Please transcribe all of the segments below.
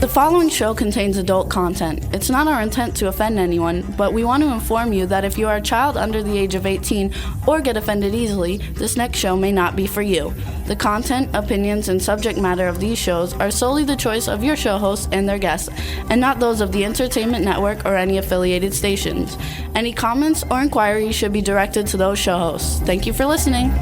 The following show contains adult content. It's not our intent to offend anyone, but we want to inform you that if you are a child under the age of 18 or get offended easily, this next show may not be for you. The content, opinions, and subject matter of these shows are solely the choice of your show hosts and their guests, and not those of the Entertainment Network or any affiliated stations. Any comments or inquiries should be directed to those show hosts. Thank you for listening.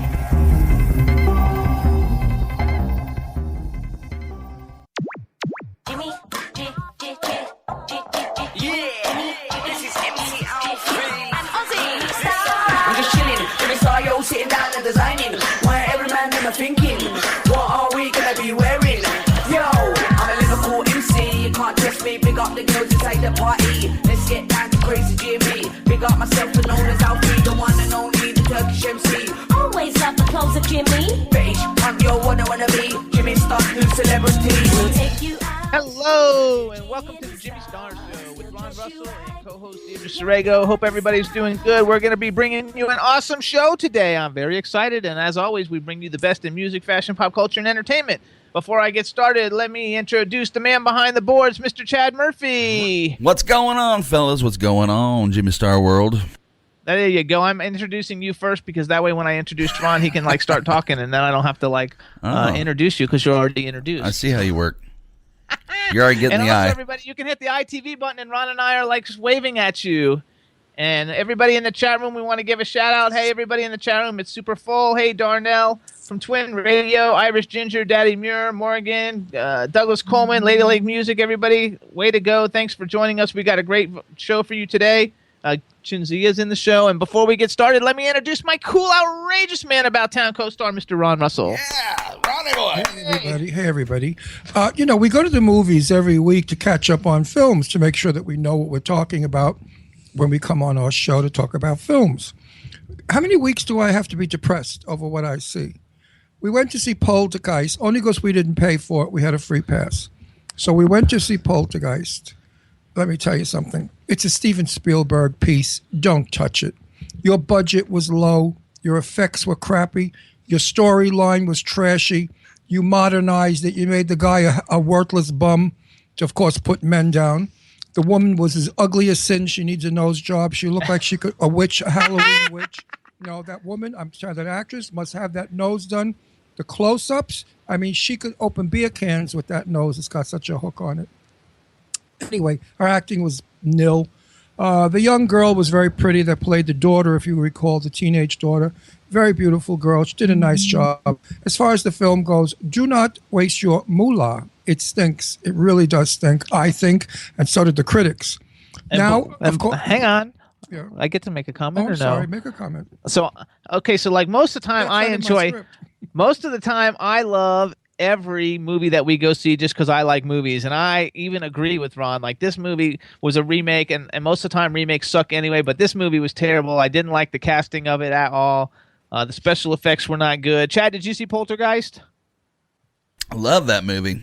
Sitting down and designing, why every man them are thinking, what are we gonna be wearing? Yo, I'm a lyrical MC, you can't test me. Big up the girls inside the party, let's get down to crazy Jimmy. Big up myself and known as Alfie, the one and only, the Turkish MC. Always love the clothes of Jimmy. Beige, I'm your wanna be, Jimmy Star, new celebrity. We'll take you out. Hello, and welcome to the Jimmy Star Show with Ron Russell and co-host David Sorrego. Hope everybody's doing good. We're going to be bringing you an awesome show today. I'm very excited, and as always, we bring you the best in music, fashion, pop culture, and entertainment. Before I get started, let me introduce the man behind the boards, Mr. Chad Murphy. What's going on, fellas? What's going on, Jimmy Star World? There you go. I'm introducing you first because that way when I introduce Ron, he can start talking, and then I don't have to introduce you because you're already introduced. I see how you work. You're already getting and the also, eye. everybody, you can hit the ITV button, and Ron and I are just waving at you. And everybody in the chat room, we want to give a shout out. Hey, everybody in the chat room, it's super full. Hey, Darnell from Twin Radio, Irish Ginger, Daddy Muir, Morgan, Douglas Coleman, Lady Lake Music. Everybody, way to go! Thanks for joining us. We got a great show for you today. Chinzia's in the show, and before we get started, let me introduce my cool, outrageous man about town co-star, Mr. Ron Russell. Yeah, Ronnie boy. Hey everybody. We go to the movies every week to catch up on films to make sure that we know what we're talking about when we come on our show to talk about films. How many weeks do I have to be depressed over what I see? We went to see Poltergeist only because we didn't pay for it. We had a free pass. So we went to see Poltergeist. Let me tell you something. It's a Steven Spielberg piece. Don't touch it. Your budget was low. Your effects were crappy. Your storyline was trashy. You modernized it. You made the guy a worthless bum to, of course, put men down. The woman was as ugly as sin. She needs a nose job. She looked like she could a witch, a Halloween witch. No, that woman, I'm sorry, that actress must have that nose done. The close-ups, I mean, she could open beer cans with that nose. It's got such a hook on it. Anyway, her acting was nil. The young girl was very pretty that played the daughter, if you recall, the teenage daughter. Very beautiful girl. She did a nice job. As far as the film goes, do not waste your moolah. It stinks. It really does stink, I think, and so did the critics. Now, of course, hang on. Yeah. I get to make a comment or no? Sorry, make a comment. So, okay, so most of the time I enjoy, most of the time I love every movie that we go see just because I like movies, and I even agree with Ron. This movie was a remake, and most of the time remakes suck anyway, but this movie was terrible. I didn't like the casting of it at all. The special effects were not good. Chad, did you see Poltergeist? I love that movie.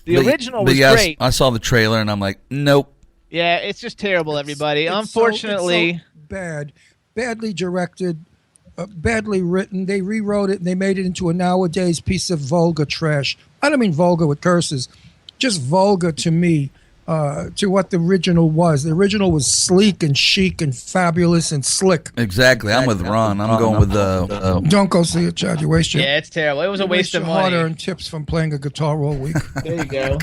The original was great. I saw the trailer, and I'm like, nope. Yeah, it's just terrible, everybody. It's Unfortunately. so bad. Badly directed. Badly written. They rewrote it and they made it into a nowadays piece of vulgar trash. I don't mean vulgar with curses, just vulgar to me, to what the original was. The original was sleek and chic and fabulous and slick. Exactly. I'm with Ron. I'm going with Don't go see it, Chad. You waste your. Yeah, it's terrible. It was a waste of money. Hard-earned tips from playing a guitar all week. There you go.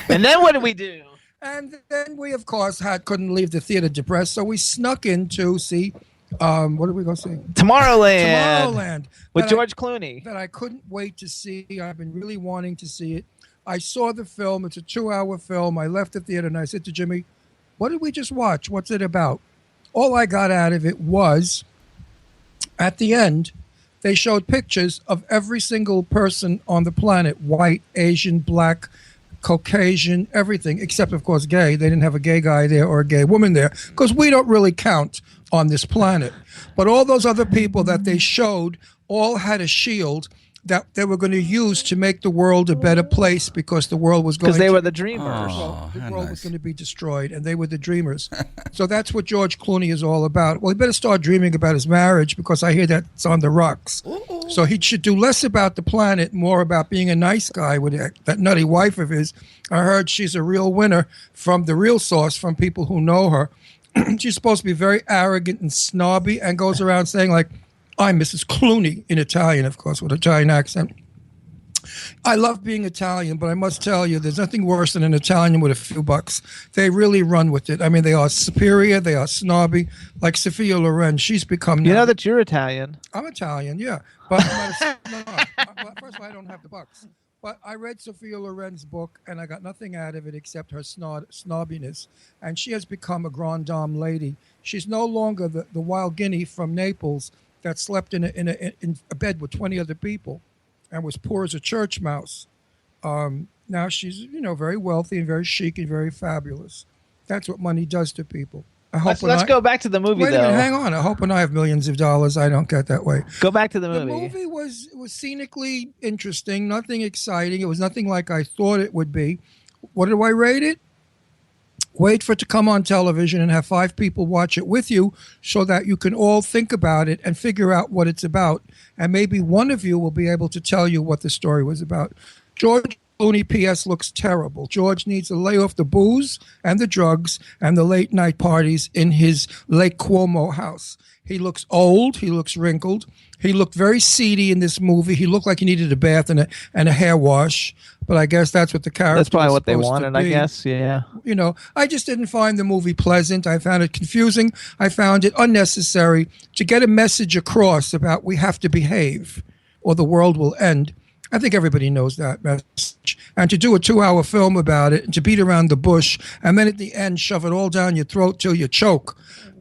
And then what did we do? And then we, of course, couldn't leave the theater depressed, so we snuck in to see. What did we go see? Tomorrowland with George Clooney. That I couldn't wait to see. I've been really wanting to see it. I saw the film. It's a 2-hour film. I left the theater and I said to Jimmy, what did we just watch? What's it about? All I got out of it was, at the end, they showed pictures of every single person on the planet, white, Asian, black, Caucasian, everything, except, of course, gay. They didn't have a gay guy there or a gay woman there because we don't really count on this planet. But all those other people that they showed all had a shield that they were going to use to make the world a better place because the world was going to... Because they were the dreamers. The world was going to be destroyed, and they were the dreamers. So that's what George Clooney is all about. Well, he better start dreaming about his marriage because I hear that's on the rocks. So he should do less about the planet, more about being a nice guy with that nutty wife of his. I heard she's a real winner from the real source, from people who know her. She's supposed to be very arrogant and snobby and goes around saying, like, I'm Mrs. Clooney, in Italian, of course, with an Italian accent. I love being Italian, but I must tell you, there's nothing worse than an Italian with a few bucks. They really run with it. I mean, they are superior, they are snobby, like Sophia Loren. She's become... You know that you're Italian. I'm Italian, yeah. But I'm not a snob. First of all, I don't have the bucks. But I read Sophia Loren's book, and I got nothing out of it except her snobbiness. And she has become a grande dame lady. She's no longer the wild guinea from Naples that slept in a bed with 20 other people and was poor as a church mouse. Now she's, very wealthy and very chic and very fabulous. That's what money does to people. Let's go back to the movie, Wait a minute, hang on. I hope when I have millions of dollars, I don't get that way. Go back to the movie. The movie was scenically interesting, nothing exciting. It was nothing like I thought it would be. What do I rate it? Wait for it to come on television and have 5 people watch it with you so that you can all think about it and figure out what it's about. And maybe one of you will be able to tell you what the story was about. George Clooney, P.S., looks terrible. George needs to lay off the booze and the drugs and the late night parties in his Lake Como house. He looks old. He looks wrinkled. He looked very seedy in this movie. He looked like he needed a bath and a hair wash. But I guess that's what the character That's probably was what they supposed wanted, to be. I guess, yeah. I just didn't find the movie pleasant. I found it confusing. I found it unnecessary to get a message across about we have to behave or the world will end. I think everybody knows that message. And to do a 2-hour film about it and to beat around the bush and then at the end shove it all down your throat till you choke.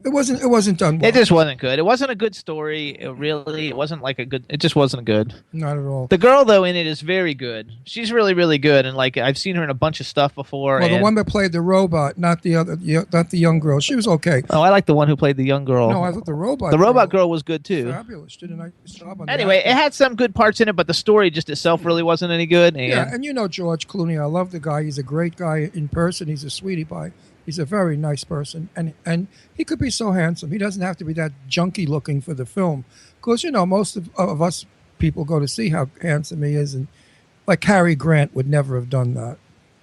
It wasn't done well. It just wasn't good. It wasn't a good story. It wasn't like it just wasn't good. Not at all. The girl, though, in it is very good. She's really, really good. And like I've seen her in a bunch of stuff before. Well, the one that played the robot, not the young girl. She was okay. Oh, I like the one who played the young girl. No, I thought the robot. The robot girl was good too. Fabulous. Did a nice job on Anyway, it had some good parts in it, but the story just itself really wasn't any good. And yeah, and George Clooney. I love the guy. He's a great guy in person. He's a sweetie pie. He's a very nice person, and he could be so handsome. He doesn't have to be that junky looking for the film, because most of us people go to see how handsome he is, and like Cary Grant would never have done that,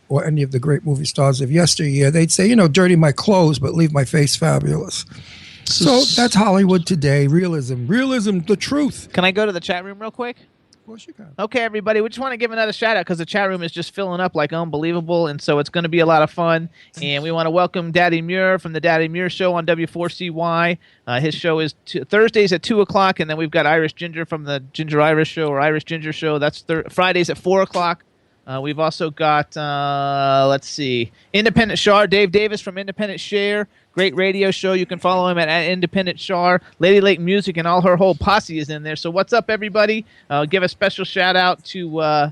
or any of the great movie stars of yesteryear. They'd say, dirty my clothes, but leave my face fabulous. So that's Hollywood today. Realism, the truth. Can I go to the chat room real quick? Of course you can. Okay, everybody. We just want to give another shout out because the chat room is just filling up like unbelievable, and so it's going to be a lot of fun. And we want to welcome Daddy Muir from the Daddy Muir Show on W4CY. His show is Thursdays at 2:00, and then we've got Irish Ginger from the Ginger Irish Show or Irish Ginger Show. That's Fridays at 4:00. We've also got, Independent Shar, Dave Davis from Independent Share. Great radio show. You can follow him at Independent Shar. Lady Lake Music and all her whole posse is in there. So what's up, everybody? Give a special shout out to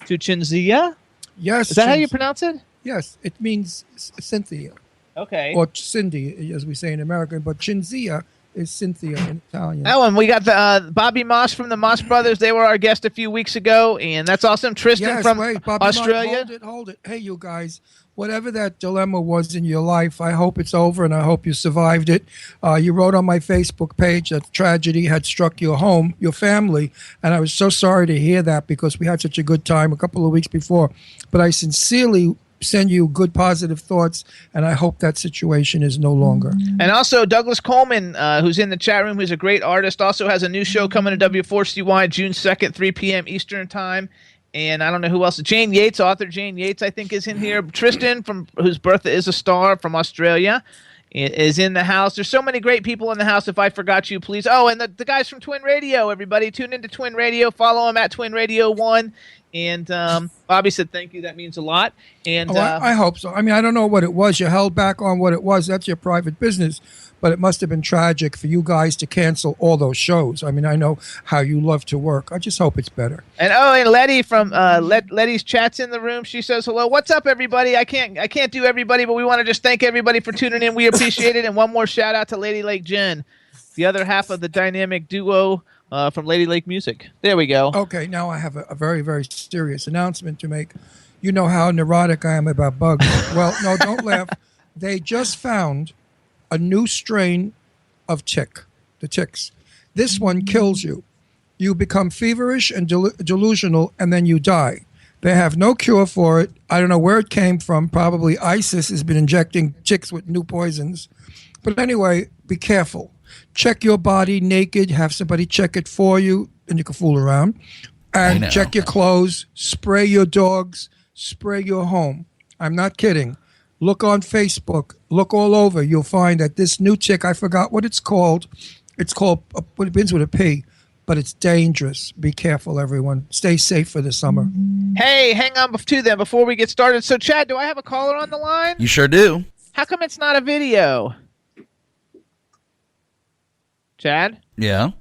Chinzia. Yes. Is that how you pronounce it? Yes. It means Cynthia. Okay. Or Cindy, as we say in American. But Chinzia is Cynthia in Italian. Oh, and we got the Bobby Moss from the Moss Brothers. They were our guest a few weeks ago, and that's awesome. Tristan from Bobby Australia. Moss, hold it. Hey, you guys. Whatever that dilemma was in your life, I hope it's over and I hope you survived it. You wrote on my Facebook page that tragedy had struck your home, your family, and I was so sorry to hear that because we had such a good time a couple of weeks before. But I sincerely send you good, positive thoughts, and I hope that situation is no longer. And also, Douglas Coleman, who's in the chat room, who's a great artist, also has a new show coming to W4CY June 2nd, 3 p.m. Eastern Time. And I don't know who else. Jane Yates, author Jane Yates, I think, is in here. Tristan, whose birthday is a star from Australia, is in the house. There's so many great people in the house. If I forgot you, please. Oh, and the guys from Twin Radio, everybody. Tune into Twin Radio. Follow them at Twin Radio 1. And Bobby said thank you. That means a lot. And I hope so. I mean, I don't know what it was. You held back on what it was. That's your private business. But it must have been tragic for you guys to cancel all those shows. I mean, I know how you love to work. I just hope it's better. And Letty from Letty's chat's in the room. She says hello. What's up, everybody? I can't do everybody, but we want to just thank everybody for tuning in. We appreciate it. And one more shout out to Lady Lake Jen, the other half of the dynamic duo from Lady Lake Music. There we go. Okay, now I have a very, very serious announcement to make. You know how neurotic I am about bugs. Well, no, don't laugh. They just found a new strain of tick, the ticks. This one kills you. you become feverish and delusional, and then you die. They have no cure for it. I don't know where it came from. Probably ISIS has been injecting chicks with new poisons. But anyway, be careful. Check your body naked. Have somebody check it for you, and you can fool around. And check your clothes. Spray your dogs. Spray your home. I'm not kidding. Look on Facebook. Look all over. You'll find that this new chick, I forgot what it's called. It's called, it begins with a P, but it's dangerous. Be careful, everyone. Stay safe for the summer. Hey, hang on to them before we get started. So, Chad, do I have a caller on the line? You sure do. How come it's not a video? Chad? Yeah. How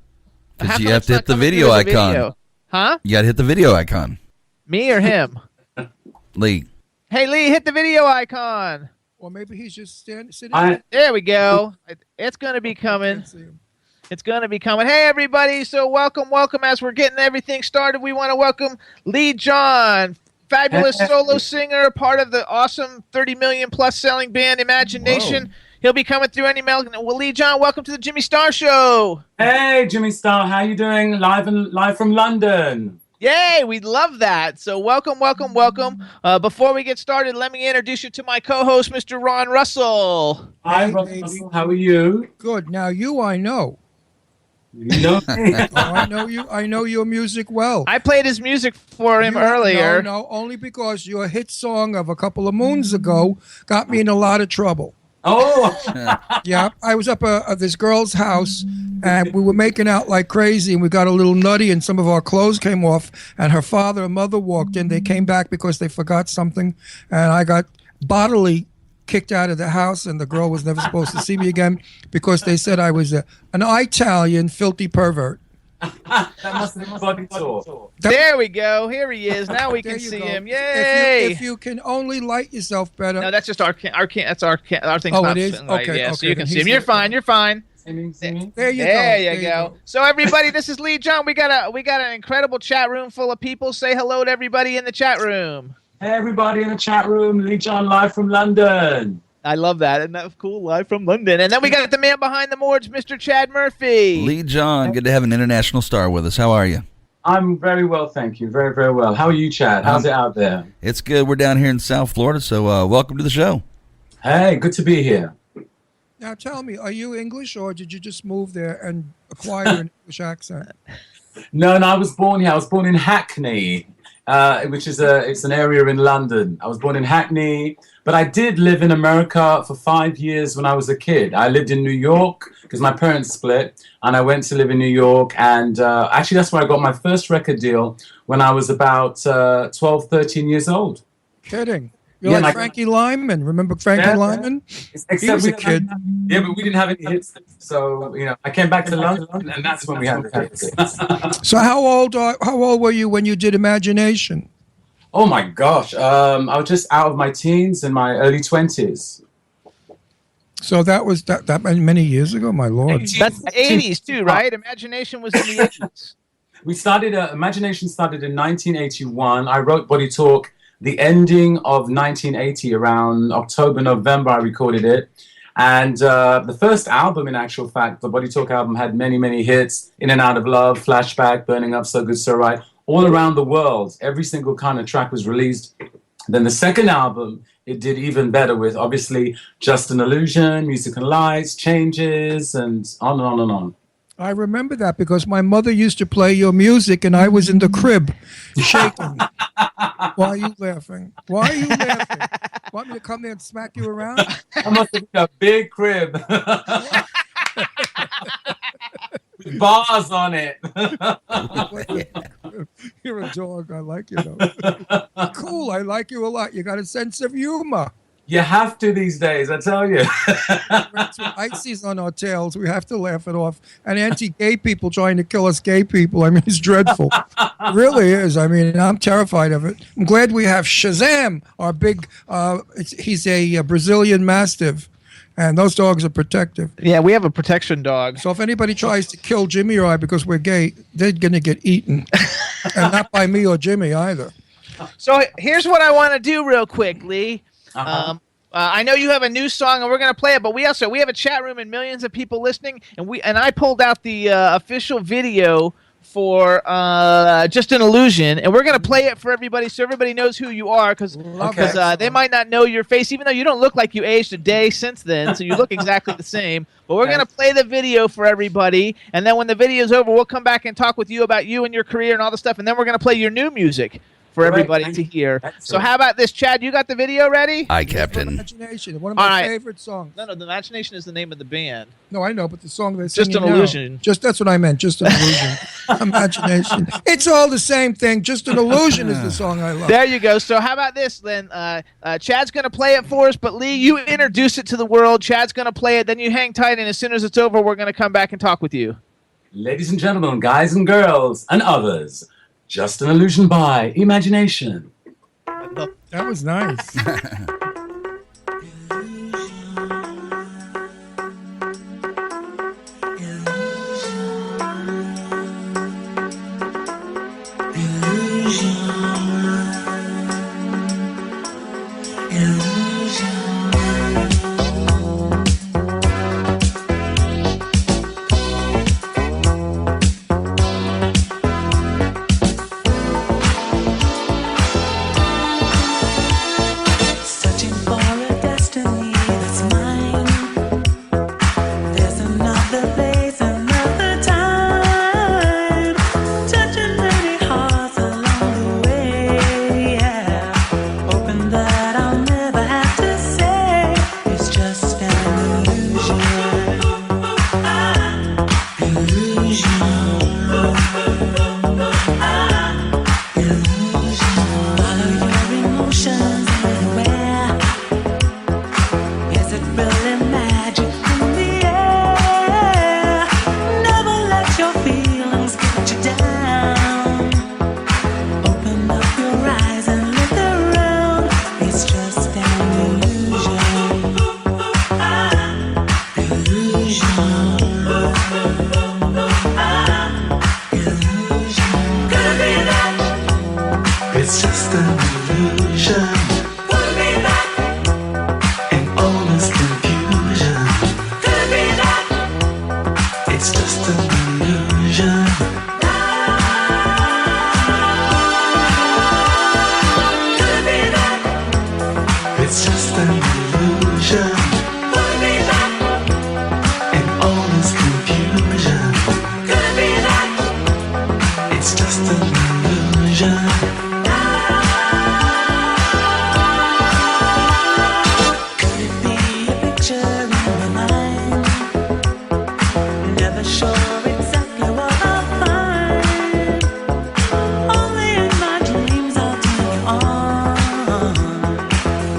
Because you come have it's to not hit the coming video through as a icon. video? Huh? You got to hit the video icon. Me or him? Lee. Hey, Lee, hit the video icon. Or maybe he's just sitting There we go. It's going to be coming. It's going to be coming. Hey, everybody. So welcome. As we're getting everything started, we want to welcome Lee John, fabulous solo singer, part of the awesome 30 million plus selling band Imagination. Whoa. He'll be coming through any mail. Well, Lee John, welcome to the Jimmy Star Show. Hey, Jimmy Star. How you doing? Live from London. Yay, we love that. So welcome. Before we get started, let me introduce you to my co-host, Mr. Ron Russell. Hi, Russell. How are you? Good. Now you, I know. You know me. I know you. I know your music well. I played his music for him earlier. No, only because your hit song of a couple of moons ago got me in a lot of trouble. Oh. Yeah, I was up at this girl's house, and we were making out like crazy, and we got a little nutty, and some of our clothes came off, and her father and mother walked in. They came back because they forgot something, and I got bodily kicked out of the house, and the girl was never supposed to see me again because they said I was an Italian filthy pervert. That must have been body talk. There we go. Here he is. Now we can see him. Yay! If you can only light yourself better. No, that's just our thing's Oh, not it is? right. Okay, Yeah, okay, so you can then see he's him. You're fine. There you go. So everybody, this is Lee John. We got an incredible chat room full of people. Say hello to everybody in the chat room. Hey, everybody in the chat room. Lee John live from London. I love that. Isn't that cool? Live from London. And then we got the man behind the boards, Mr. Chad Murphy. Lee John, good to have an international star with us. How are you? I'm very well, thank you. Very, very well. How are you, Chad? How's it out there? It's good. We're down here in South Florida, so welcome to the show. Hey, good to be here. Now tell me, are you English or did you just move there and acquire an English accent? No, I was born here. I was born in Hackney, which is it's an area in London. I was born in Hackney, but I did live in America for 5 years when I was a kid. I lived in New York because my parents split, and I went to live in New York. And actually, that's where I got my first record deal when I was about 12, 13 years old. Kidding. You're like Frankie Lyman. Remember Frankie Lyman? Except he was a kid. Yeah, but we didn't have any hits. So, I came back to London, and that's when we had the hits. So how old were you when you did Imagination? Oh, my gosh. I was just out of my teens in my early 20s. So that was that many years ago, my Lord. That's the 80s, too, right? Imagination was in the 80s. Imagination started in 1981. I wrote Body Talk the ending of 1980, around October, November, I recorded it. And the first album, in actual fact, the Body Talk album, had many, many hits. In and Out of Love, Flashback, Burning Up, So Good, So Right. All around the world, every single kind of track was released. Then the second album, it did even better with, obviously, Just an Illusion, Music and Lights, Changes, and on and on and on. I remember that because my mother used to play your music and I was in the crib shaking. Why are you laughing? Want me to come there and smack you around? I must have been a big crib. With bars on it. You're a dog. I like you, though. Cool. I like you a lot. You got a sense of humor. You have to these days, I tell you. Ices on our tails. We have to laugh it off. And anti-gay people trying to kill us gay people. I mean, it's dreadful. It really is. I mean, I'm terrified of it. I'm glad we have Shazam, our big, he's a Brazilian Mastiff. And those dogs are protective. Yeah, we have a protection dog. So if anybody tries to kill Jimmy or I because we're gay, they're going to get eaten. And not by me or Jimmy either. So here's what I want to do real quick, Lee. I know you have a new song and we're going to play it, but we have a chat room and millions of people listening, and I pulled out the official video for Just an Illusion, and we're going to play it for everybody so everybody knows who you are, because they might not know your face, even though you don't look like you aged a day since then, so you look exactly the same. But we're going to play the video for everybody, and then when the video's over, we'll come back and talk with you about you and your career and all the stuff, and then we're going to play your new music for everybody to hear. So how about this, Chad? You got the video ready? Aye, Captain. Imagination, one of my favorite songs. No, the Imagination is the name of the band. No, I know, but the song they're Just singing an now, Illusion. That's what I meant. Just an illusion. Imagination. It's all the same thing. Just an illusion is the song I love. There you go. So how about this then? Chad's going to play it for us, but Lee, you introduce it to the world. Chad's going to play it. Then you hang tight, and as soon as it's over, we're going to come back and talk with you. Ladies and gentlemen, guys and girls, and others, Just an Illusion by Imagination. That was nice.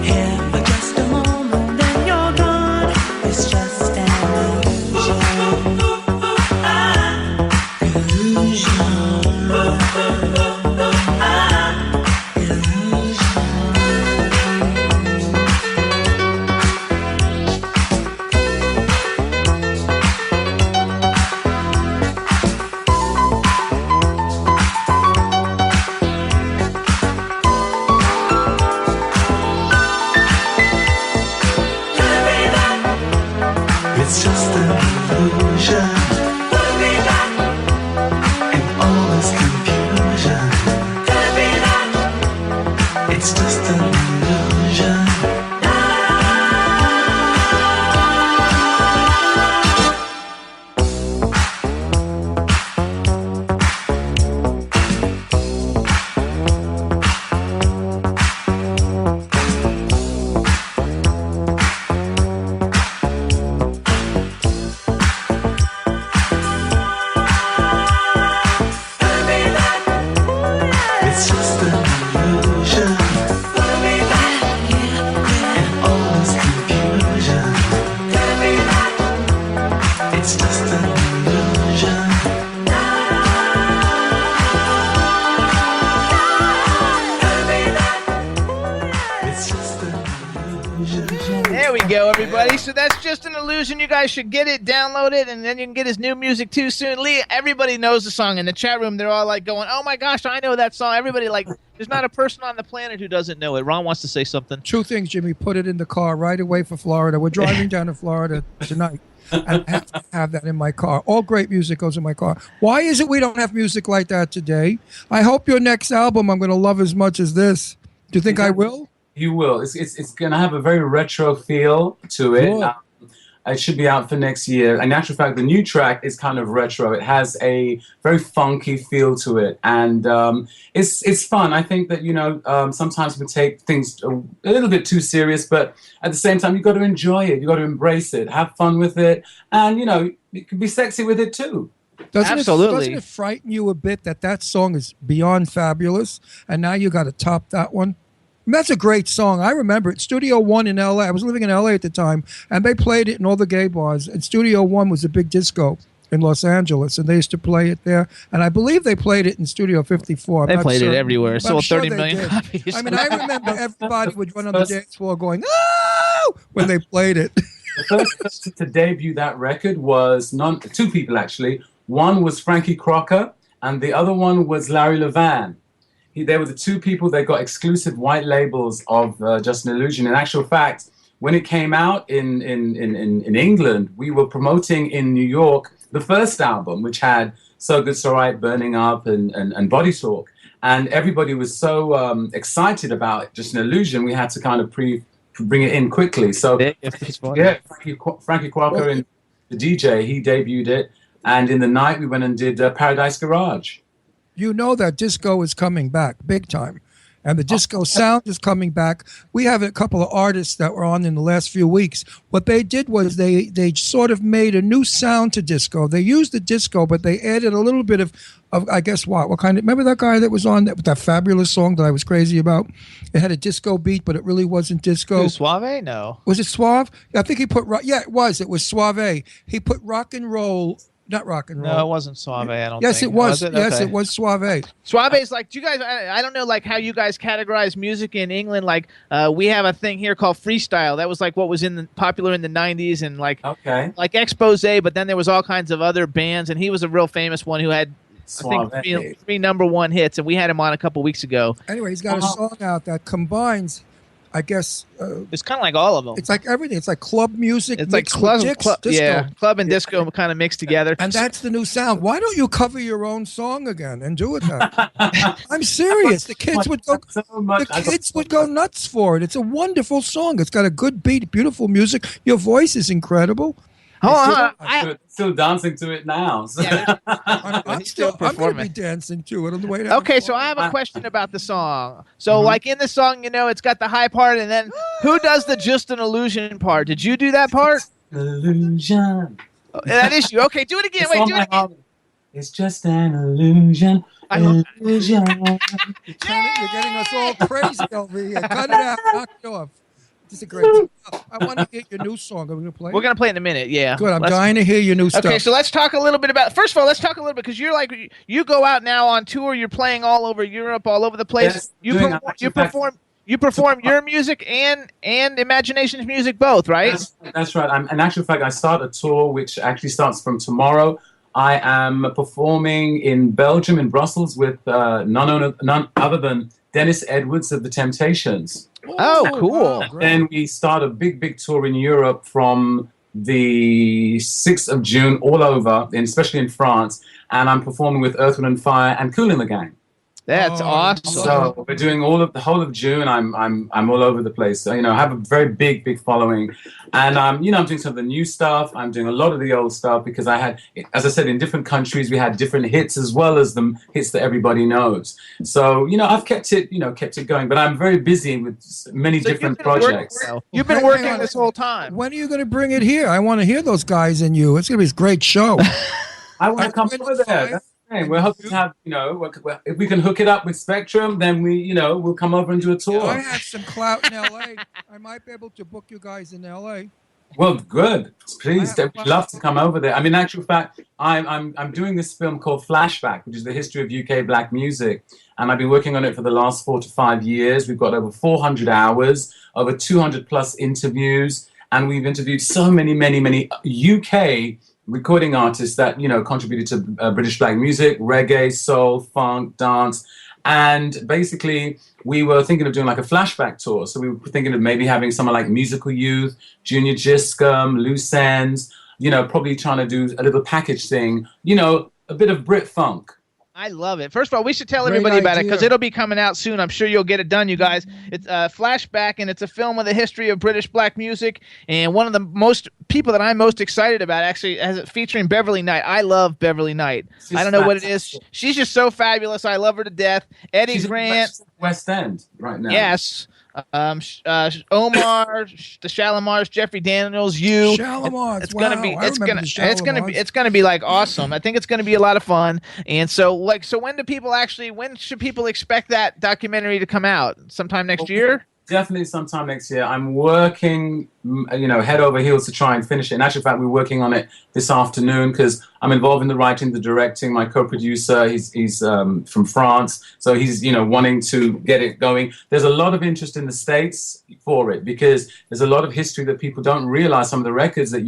Here for just a moment, then you're There we go, everybody. So that's Just an Illusion. You guys should get it, download it, and then you can get his new music too soon. Lee, everybody knows the song. In the chat room, they're all like going, oh my gosh, I know that song. Everybody, like, there's not a person on the planet who doesn't know it. Ron wants to say something. Two things, Jimmy. Put it in the car right away for Florida. We're driving down to Florida tonight. And I have to have that in my car. All great music goes in my car. Why is it we don't have music like that today? I hope your next album I'm going to love as much as this. Do you think I will? You will. It's going to have a very retro feel to it. Cool. It should be out for next year. In actual fact, the new track is kind of retro. It has a very funky feel to it, and it's fun. I think that sometimes we take things a little bit too serious, but at the same time, you've got to enjoy it. You've got to embrace it, have fun with it, and you can be sexy with it too. Absolutely. Doesn't it frighten you a bit that song is beyond fabulous, and now you got to top that one? And that's a great song. I remember it. Studio One in L.A. I was living in L.A. at the time, and they played it in all the gay bars. And Studio One was a big disco in Los Angeles, and they used to play it there. And I believe they played it in Studio 54. They played it everywhere. But Sold sure 30 they million did. copies. I mean, I remember everybody would run on the dance floor going, "Oh!" when they played it. The first person to debut that record was two people, actually. One was Frankie Crocker, and the other one was Larry Levan. They were the two people that got exclusive white labels of Just an Illusion. In actual fact, when it came out in England, we were promoting in New York the first album, which had So Good So Right, Burning Up, and Body Talk. And everybody was so excited about Just an Illusion, we had to kind of bring it in quickly. So, yeah, Frankie Crocker, and the DJ, he debuted it. And in the night, we went and did Paradise Garage. You know that disco is coming back big time, and the disco sound is coming back. We have a couple of artists that were on in the last few weeks. What they did was they sort of made a new sound to disco. They used the disco, but they added a little bit of I guess what kind of, remember that guy that was on that fabulous song that I was crazy about? It had a disco beat, but it really wasn't disco. Suave? No. Was it Suave? I think he put, yeah, it was Suave. He put rock and roll. Not rock and roll. No, it wasn't Suave. I don't yes, think. It was. Yes, it was Suave. Suave is like, do you guys, I don't know, like how you guys categorize music in England. Like, we have a thing here called freestyle. That was like what was popular in the 90s and like Expose, but then there was all kinds of other bands, and he was a real famous one who had, Suave. I think, three #1 hits, and we had him on a couple weeks ago. Anyway, he's got a song out that combines, I guess it's kind of like all of them. It's like everything. It's like club music. It's like club and disco kind of mixed together. And that's the new sound. Why don't you cover your own song again and do it that? I'm serious. The kids would go. The kids would go nuts for it. It's a wonderful song. It's got a good beat, beautiful music. Your voice is incredible. I'm still dancing to it now. So. Yeah, I'm going to be dancing to it on the way down. Okay, so I have a question about the song. So, like in the song, it's got the high part, and then who does the Just an Illusion part? Did you do that part? Illusion. That is you. Okay, do it again. Wait, do it again. It's just an illusion. Illusion. You're getting us all crazy over here. Cut it out. Knock it off. This is a great song. I want to hear your new song. Are we going to play it? We're going to play it in a minute, yeah. Good. I'm dying to hear your new stuff. Okay, so let's talk a little bit about, first of all, let's talk a little bit, because you're like, you go out now on tour, you're playing all over Europe, all over the place. Yes, you perform your music and Imagination's music both, right? That's right. In actual fact, I start a tour which actually starts from tomorrow. I am performing in Belgium, in Brussels, with none other than Dennis Edwards of The Temptations. Oh, cool. Wow, then we start a big tour in Europe from the 6th of June all over, and especially in France. And I'm performing with Earth, Wind & Fire and Kool in the Gang. That's awesome. So we're doing the whole of June. I'm all over the place. So, I have a very big following, and I'm doing some of the new stuff. I'm doing a lot of the old stuff because I had, as I said, in different countries we had different hits as well as the hits that everybody knows. So I've kept it going, but I'm very busy with many different projects. You've been working this whole time. When are you going to bring it here? I want to hear those guys and you. It's going to be a great show. I want to come over there. We're hoping to have, if we can hook it up with Spectrum, then we'll come over and do a tour. I have some clout in L.A. I might be able to book you guys in L.A. Well, good. Please, we'd love to come over there. I mean, in actual fact, I'm doing this film called Flashback, which is the history of UK black music, and I've been working on it for the last 4 to 5 years. We've got over 400 hours, over 200 plus interviews, and we've interviewed so many UK recording artists that contributed to British black music, reggae, soul, funk, dance. And basically, we were thinking of doing like a flashback tour. So we were thinking of maybe having someone like Musical Youth, Junior Giscombe, Loose Ends, probably trying to do a little package thing, a bit of Brit funk. I love it. First of all, we should tell everybody about it because it'll be coming out soon. I'm sure you'll get it done, you guys. It's a Flashback, and it's a film of the history of British black music. And one of the most people that I'm most excited about actually has it featuring Beverly Knight. I love Beverly Knight. I don't know what it is. She's just so fabulous. I love her to death. Eddie Grant. West End right now. Yes. Omar, the Shalimars, Jeffrey Daniels, you. Shalimars. It's gonna be like awesome. I think it's gonna be a lot of fun. And so when should people expect that documentary to come out? Sometime next year? Definitely sometime next year. I'm working, head over heels to try and finish it. In actual fact, we're working on it this afternoon because I'm involved in the writing, the directing. My co-producer, he's from France, so he's wanting to get it going. There's a lot of interest in the States for it because there's a lot of history that people don't realize. Some of the records that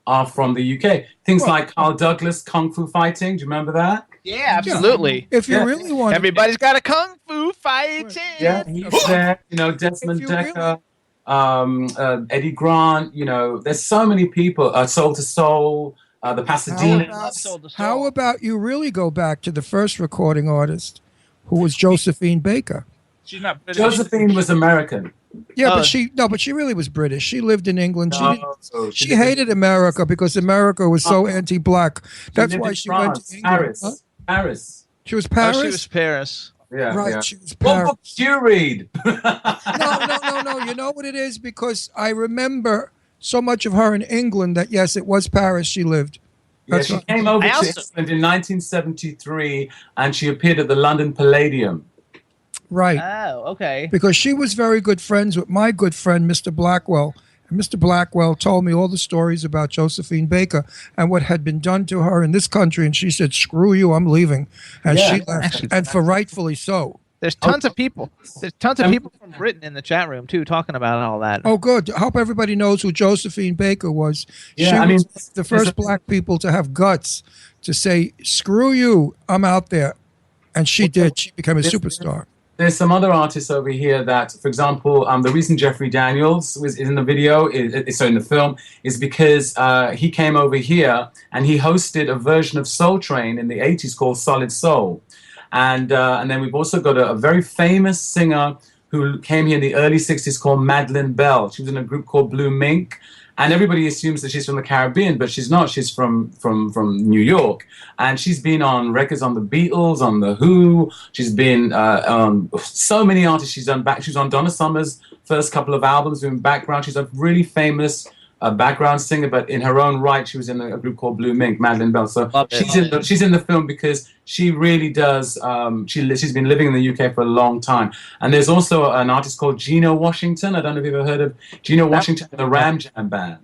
are from the UK. Things like Carl Douglas, Kung Fu Fighting. Do you remember that? Yeah, absolutely. If you really want, everybody's got a kung fu fighting. Yeah, he's there. Desmond Decker, Eddie Grant. There's so many people. Soul to Soul, the Pasadena. How about you really go back to the first recording artist, who was Josephine Baker? She's not British. Josephine was American. Yeah, but she really was British. She lived in England. She hated America because America was so anti-black. That's why she went to England. Paris. She was Paris? Oh, she was Paris. Yeah, right, yeah. she was Paris. What book did you read? No. You know what it is? Because I remember so much of her in England that, yes, it was Paris she lived. That's she came over to England in 1973, and she appeared at the London Palladium. Right. Oh, okay. Because she was very good friends with my good friend, Mr. Blackwell. And Mr. Blackwell told me all the stories about Josephine Baker and what had been done to her in this country. And she said, "Screw you, I'm leaving." And she left. And for rightfully so. There's tons of people. There's tons of people from Britain in the chat room, too, talking about all that. Oh, good. I hope everybody knows who Josephine Baker was. Yeah, she was the first black people to have guts to say, "Screw you, I'm out there." And she did. She became a superstar. There's some other artists over here that, for example, the reason Jeffrey Daniels is in the video, in the film, is because he came over here and he hosted a version of Soul Train in the 80s called Solid Soul. And then we've also got a very famous singer who came here in the early 60s called Madeleine Bell. She was in a group called Blue Mink. And everybody assumes that she's from the Caribbean, but she's not. She's from New York. And she's been on records on the Beatles, on The Who. She's been on so many artists. She's on Donna Summer's first couple of albums, doing background. She's a really famous background singer, but in her own right, she was in a group called Blue Mink, Madeleine Bell. So she's in the film because she really does. She's been living in the UK for a long time. And there's also an artist called Gino Washington. I don't know if you've ever heard of Gino Washington, the Ram Jam Band.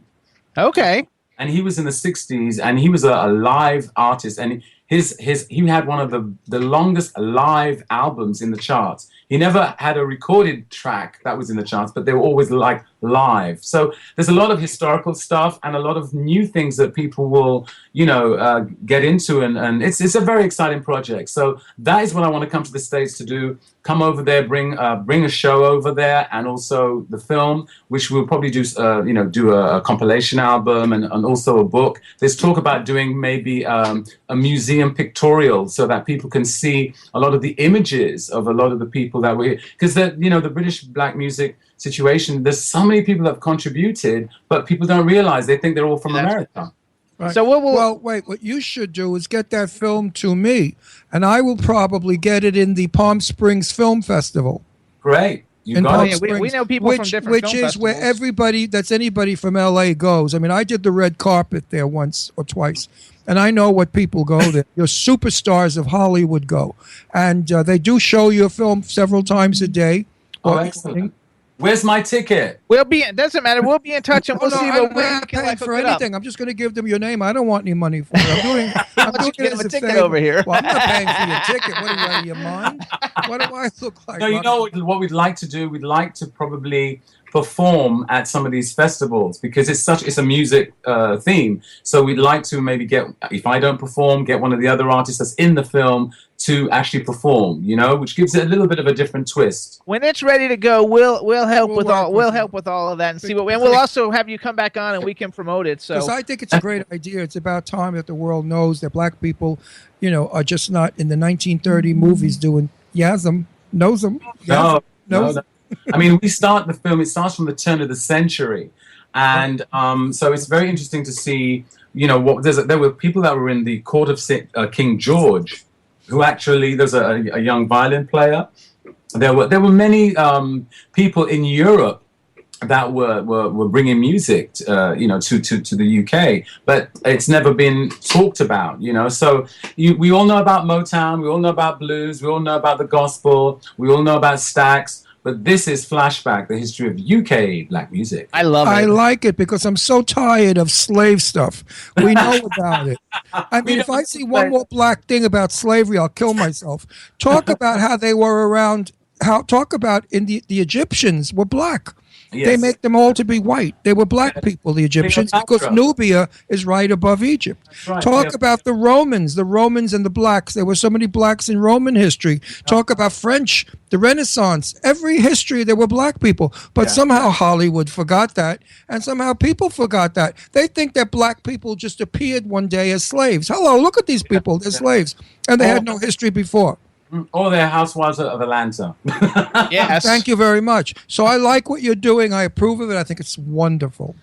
Okay. And he was in the 60s, and he was a live artist, and he had one of the longest live albums in the charts. He never had a recorded track that was in the charts, but they were always like live. So there's a lot of historical stuff and a lot of new things that people will, get into, and it's a very exciting project. So that is what I want to come to the States to do. Come over there, bring a show over there, and also the film, which we'll probably do a compilation album and also a book. There's talk about doing maybe a museum pictorial so that people can see a lot of the images of a lot of the people that were here. Because the British black music situation, there's so many people that have contributed, but people don't realize. They think they're all from America. Right. So wait, what you should do is get that film to me, and I will probably get it in the Palm Springs Film Festival. Great. We know people from different which film is where festivals. anybody from LA goes. I mean, I did the red carpet there once or twice, and I know what people go there. Your superstars of Hollywood go, and they do show your film several times a day. Oh, excellent. Where's my ticket? We'll be. It doesn't matter. We'll be in touch and we'll see I'm what we not can paying for hook it up. anything. I'm just going to give them your name. I don't want any money for it. I'm doing Get it him as a a ticket favor. over here. Well, I'm not paying for your ticket. What are you out of your mind? What do I look like? No, you know what we'd like to do? We'd like to probably perform at some of these festivals because it's a music theme. So we'd like to maybe get, if I don't perform, get one of the other artists that's in the film to actually perform, which gives it a little bit of a different twist. When it's ready to go, we'll help We'll with work all with we'll you. help with all of that and see what. And we'll also have you come back on and we can promote it. Because So I think it's a great idea. It's about time that the world knows that black people, are just not in the 1930 movies doing yasm, knows them. No. knows. I mean, it starts from the turn of the century. And so it's very interesting to see, there were people that were in the court of King George, who actually, there's a young violin player. There were many people in Europe that were bringing music, to the UK, but it's never been talked about, So we all know about Motown, we all know about blues, we all know about the gospel, we all know about Stax. But this is Flashback, the history of UK black music. I love it. I like it because I'm so tired of slave stuff. We know about it. I mean, if I see one more black thing about slavery, I'll kill myself. Talk about how they were around. Talk about the Egyptians were black. Yes. They make them all to be white. They were black people, the Egyptians, because Nubia is right above Egypt. Right, Talk yeah. about the Romans and the blacks. There were so many blacks in Roman history. Talk about French, the Renaissance. Every history, there were black people. But somehow Hollywood forgot that, and somehow people forgot that. They think that black people just appeared one day as slaves. Hello, look at these people. They're slaves. And they had no history before. Or they're housewives of Atlanta. Yes. Thank you very much. So I like what you're doing. I approve of it. I think it's wonderful.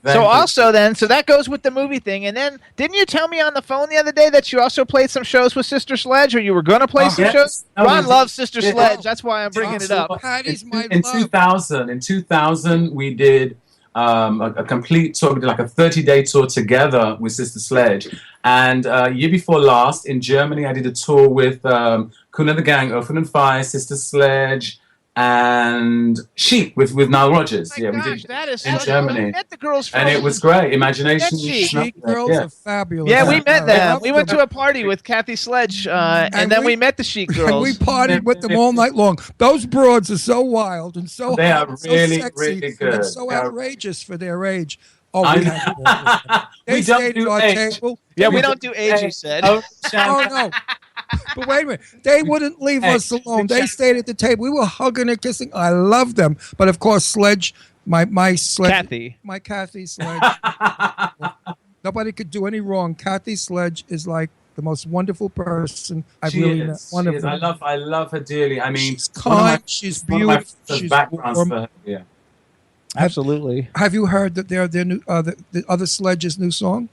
So that goes with the movie thing. And then didn't you tell me on the phone the other day that you also played some shows with Sister Sledge, or you were going to play some yes. shows? No, Ron we- loves Sister yeah. Sledge. That's why I'm bringing it up. Patty's my in love. 2000 we did a complete tour. We did like a 30-day tour together with Sister Sledge. And year before last in Germany, I did a tour with Kun and the Gang, Open and Fire, Sister Sledge, and Chic with Nile Rodgers. Oh my we gosh, did that is in so Germany. cool. I met the girls from And it was great. Imagination. That's Chic. Chic girls Yeah. are fabulous. Yeah, we met I them. love We went them. to a party with Kathy Sledge, and then we met the Chic And girls. we partied with them all night long. Those broads are so wild and so They hot are and so really, sexy really good. and so They are- outrageous for their age. Oh, I we had to work with them. They We don't stayed do at our age. table. Yeah, we don't do age, you said. Oh, Oh no. But wait a minute. They wouldn't leave us alone. They stayed at the table. We were hugging and kissing. I love them. But of course, Sledge, my Sledge, Kathy. my Kathy Sledge. Nobody could do any wrong. Kathy Sledge is like the most wonderful person I've She really met. is. One She of is. them. I love her dearly. I mean, She's one of my- kind. She's one of my beautiful. first She's backgrounds warm. for her. Yeah. Absolutely. Have you heard that their new the other Sledge's new song?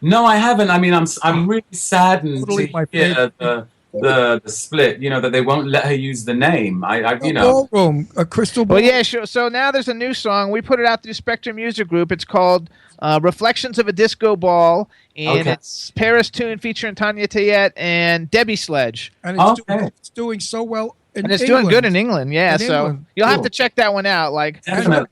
No, I haven't. I mean, I'm really saddened Totally to my hear favorite. the split. That they won't let her use the name. Ballroom, a crystal ball. Well, yeah, sure. So now there's a new song. We put it out through Spectrum Music Group. It's called Reflections of a Disco Ball, and Okay. it's Paris Tune featuring Tanya Tayet and Debbie Sledge. And Okay. it's doing so well in And it's England. doing good in England, yeah. In So England. you'll have Cool. to check that one out. Like, Definitely.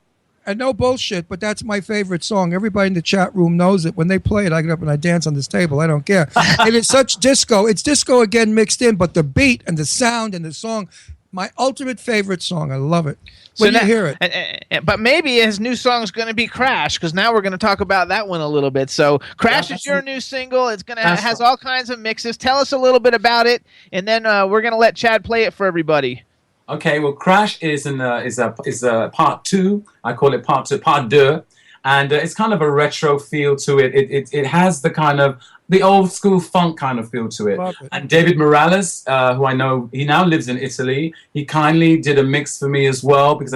And no bullshit, but that's my favorite song. Everybody in the chat room knows it. When they play it, I get up and I dance on this table. I don't care. And it's such disco. It's disco again mixed in, but the beat and the sound and the song, my ultimate favorite song. I love it. When you hear it. But maybe his new song is going to be Crash, because now we're going to talk about that one a little bit. So Crash is your new single. It's gonna That's has right. all kinds of mixes. Tell us a little bit about it, and then we're going to let Chad play it for everybody. Okay, well, Crash is a part two. I call it part deux, and it's kind of a retro feel to it. It has the kind of the old school funk kind of feel to it. Love it. And David Morales, who I know, he now lives in Italy. He kindly did a mix for me as well, because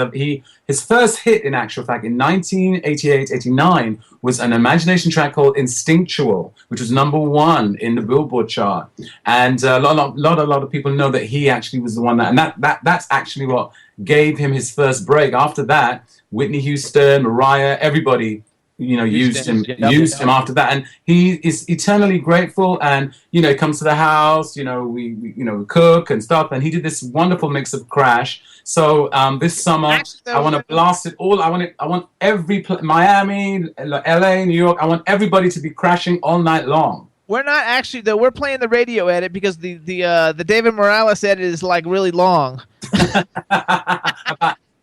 his first hit, in actual fact, in 1988-89, was an Imagination track called Instinctual, which was #1 in the Billboard chart. And a lot of people know that he actually was the one that's actually what gave him his first break. After that, Whitney Houston, Mariah, everybody used him Yep. after that, and he is eternally grateful. And he comes to the house, we cook and stuff, and he did this wonderful mix of Crash. So this summer Actually, though, I want to blast it all. I want every Miami, LA, New York, I want everybody to be crashing all night long. We're not actually though. We're playing the radio edit because the David Morales edit is like really long.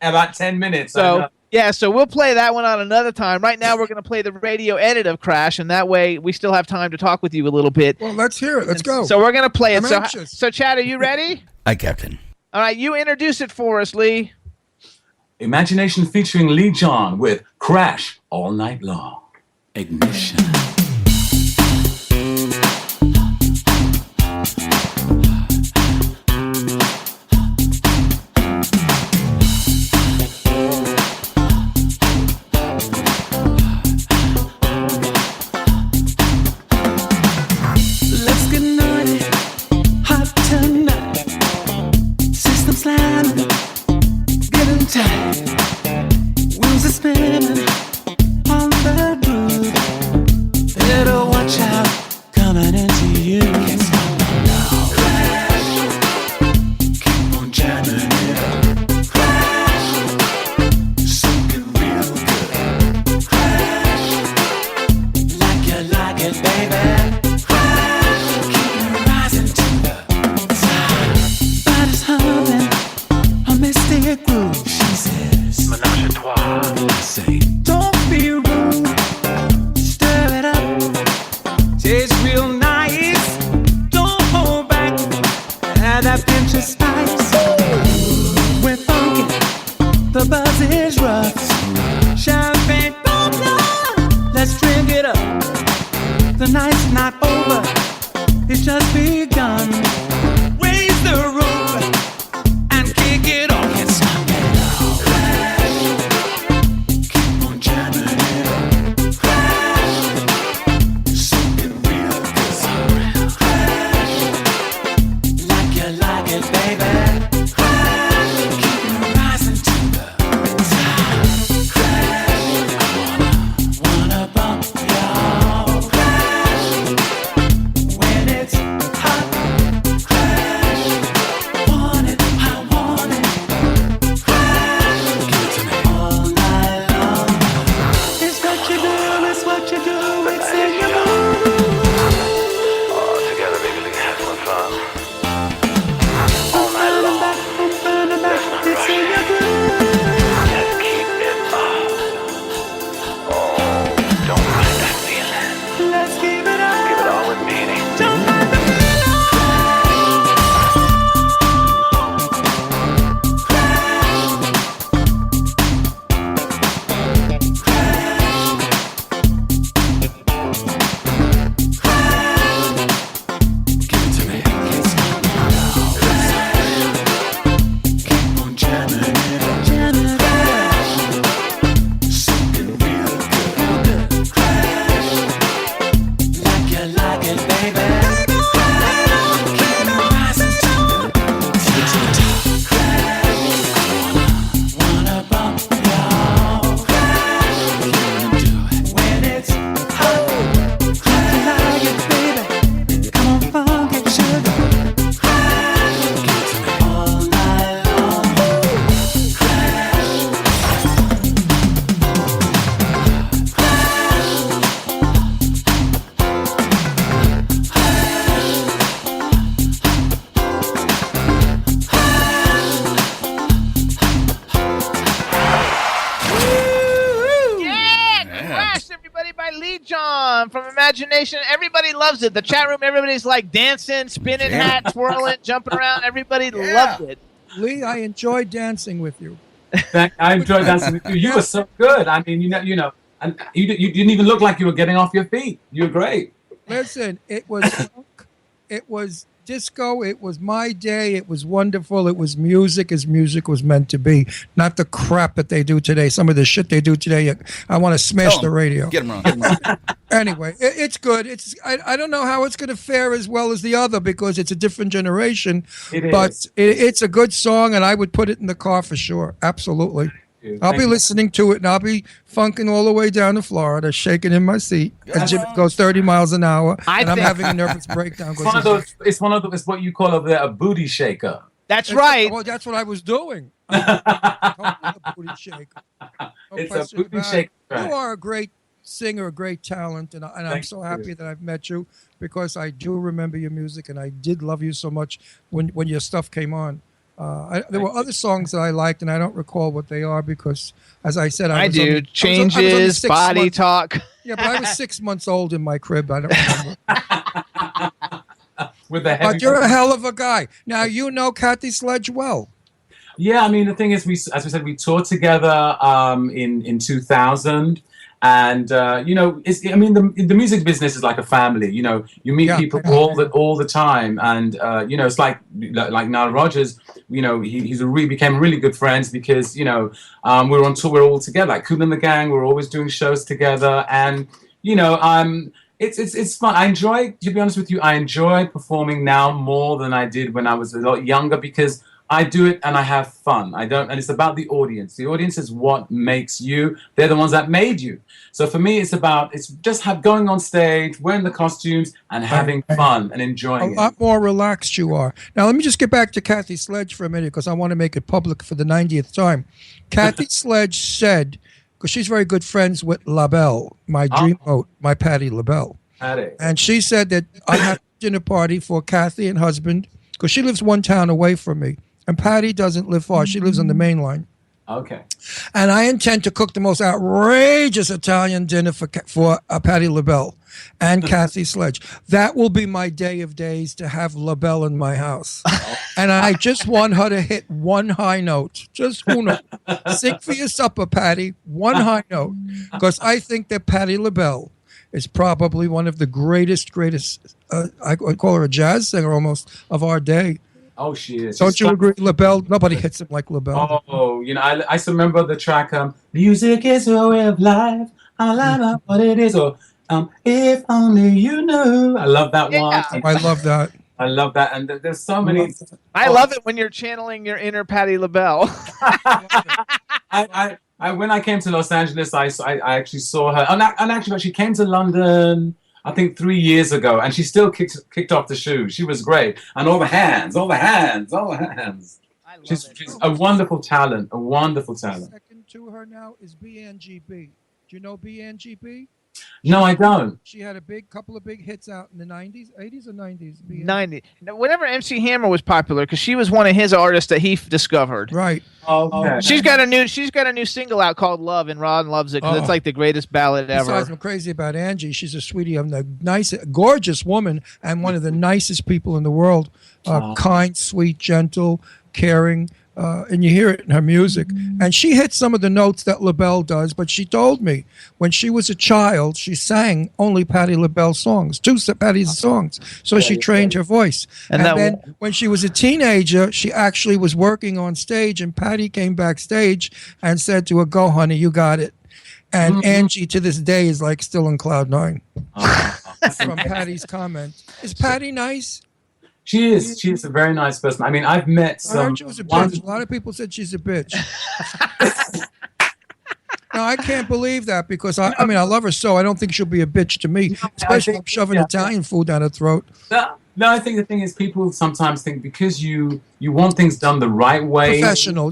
about 10 minutes. So yeah, so we'll play that one on another time. Right now, we're going to play the radio edit of Crash, and that way we still have time to talk with you a little bit. Well, let's hear it. Let's go. So we're going to play it. I'm anxious. So Chad, are you ready? Aye, Captain. All right, you introduce it for us, Lee. Imagination featuring Lee John with Crash All Night Long. Ignition. From Imagination. Everybody loves it. The chat room, everybody's like dancing, spinning hat, twirling, jumping around. Everybody loved it. Lee, I enjoyed dancing with you. I enjoyed dancing with you. You were so good. I mean, and you didn't even look like you were getting off your feet. You were great. Listen, it was funk, it was disco, it was my day, it was wonderful, it was music as music was meant to be, not the crap that they do today. Some of the shit they do today, I want to smash the radio. Get them wrong. Anyway, it's good. I don't know how it's going to fare as well as the other because it's a different generation, but it's a good song, and I would put it in the car for sure. Absolutely. I'll be listening to it, and I'll be funking all the way down to Florida, shaking in my seat as Jimmy goes 30 miles an hour, and I'm having a nervous breakdown. It's what you call over there a booty shaker. That's right. Well, that's what I was doing. A booty shaker. It's a booty shaker. You are a great singer, a great talent, and I'm so happy that I've met you, because I do remember your music, and I did love you so much when your stuff came on. There were other songs that I liked, and I don't recall what they are because, as I said, I do. Changes, Body Talk. Yeah, but I was 6 months old in my crib. I don't remember. But you're a hell of a guy. Now, you know Kathy Sledge well. Yeah, I mean, the thing is, as we said, we toured together in 2000. And the music business is like a family. You meet people all the time, and it's like Nile Rodgers. We became really good friends because we're on tour, we're all together, like Kool and the Gang. We're always doing shows together, and it's fun. I enjoy, to be honest with you, I enjoy performing now more than I did when I was a lot younger because I do it and I have fun. And it's about the audience. The audience is what makes you. They're the ones that made you. So for me, it's just going on stage, wearing the costumes, and having fun and enjoying it. A lot more relaxed you are. Now, let me just get back to Kathy Sledge for a minute because I want to make it public for the 90th time. Kathy Sledge said, because she's very good friends with LaBelle, my dreamboat, my Patti LaBelle. Patti. And she said that I had a dinner party for Kathy and husband because she lives one town away from me. And Patti doesn't live far. She lives on the main line. Okay. And I intend to cook the most outrageous Italian dinner for Patti LaBelle and Kathy Sledge. That will be my day of days to have LaBelle in my house. And I just want her to hit one high note. Just uno. Sing for your supper, Patti. One high note. Because I think that Patti LaBelle is probably one of the greatest, I call her a jazz singer almost, of our day. Oh, she is. Don't you agree, LaBelle? Nobody hits him like LaBelle. Oh, I still remember the track, Music is a way of life. I love what it is. Or, If Only You Knew. I love that one. I love that. I love that. And there's so many. I love it when you're channeling your inner Patti LaBelle. When I came to Los Angeles, I actually saw her. And actually, she came to London, I think 3 years ago, and she still kicked off the shoes. She was great. And all the hands. She's a wonderful talent, Second to her now is BNGB. Do you know BNGB? No, I don't. She had a couple of big hits out in the 90s, 80s or 90s? 90. Whenever MC Hammer was popular, because she was one of his artists that he discovered. Right. Okay. She's got a new single out called Love, and Ron loves it because it's like the greatest ballad ever. Besides, I'm crazy about Angie. She's a sweetie. I'm the gorgeous woman and one of the nicest people in the world. Kind, sweet, gentle, caring. And you hear it in her music. And she hit some of the notes that LaBelle does, but she told me when she was a child, she sang only Patti LaBelle songs, two Patti's songs. So she trained her voice. And then when she was a teenager, she actually was working on stage, and Patti came backstage and said to her, "Go, honey, you got it." And Angie to this day is like still in cloud nine from Patti's comment. Is Patti nice? She is. She's a very nice person. I mean, I've met some. I heard she was a bitch. A lot of people said she's a bitch. No, I can't believe that because I mean, I love her so. I don't think she'll be a bitch to me, especially if I'm shoving Italian food down her throat. No, I think the thing is people sometimes think because you want things done the right way. Professional.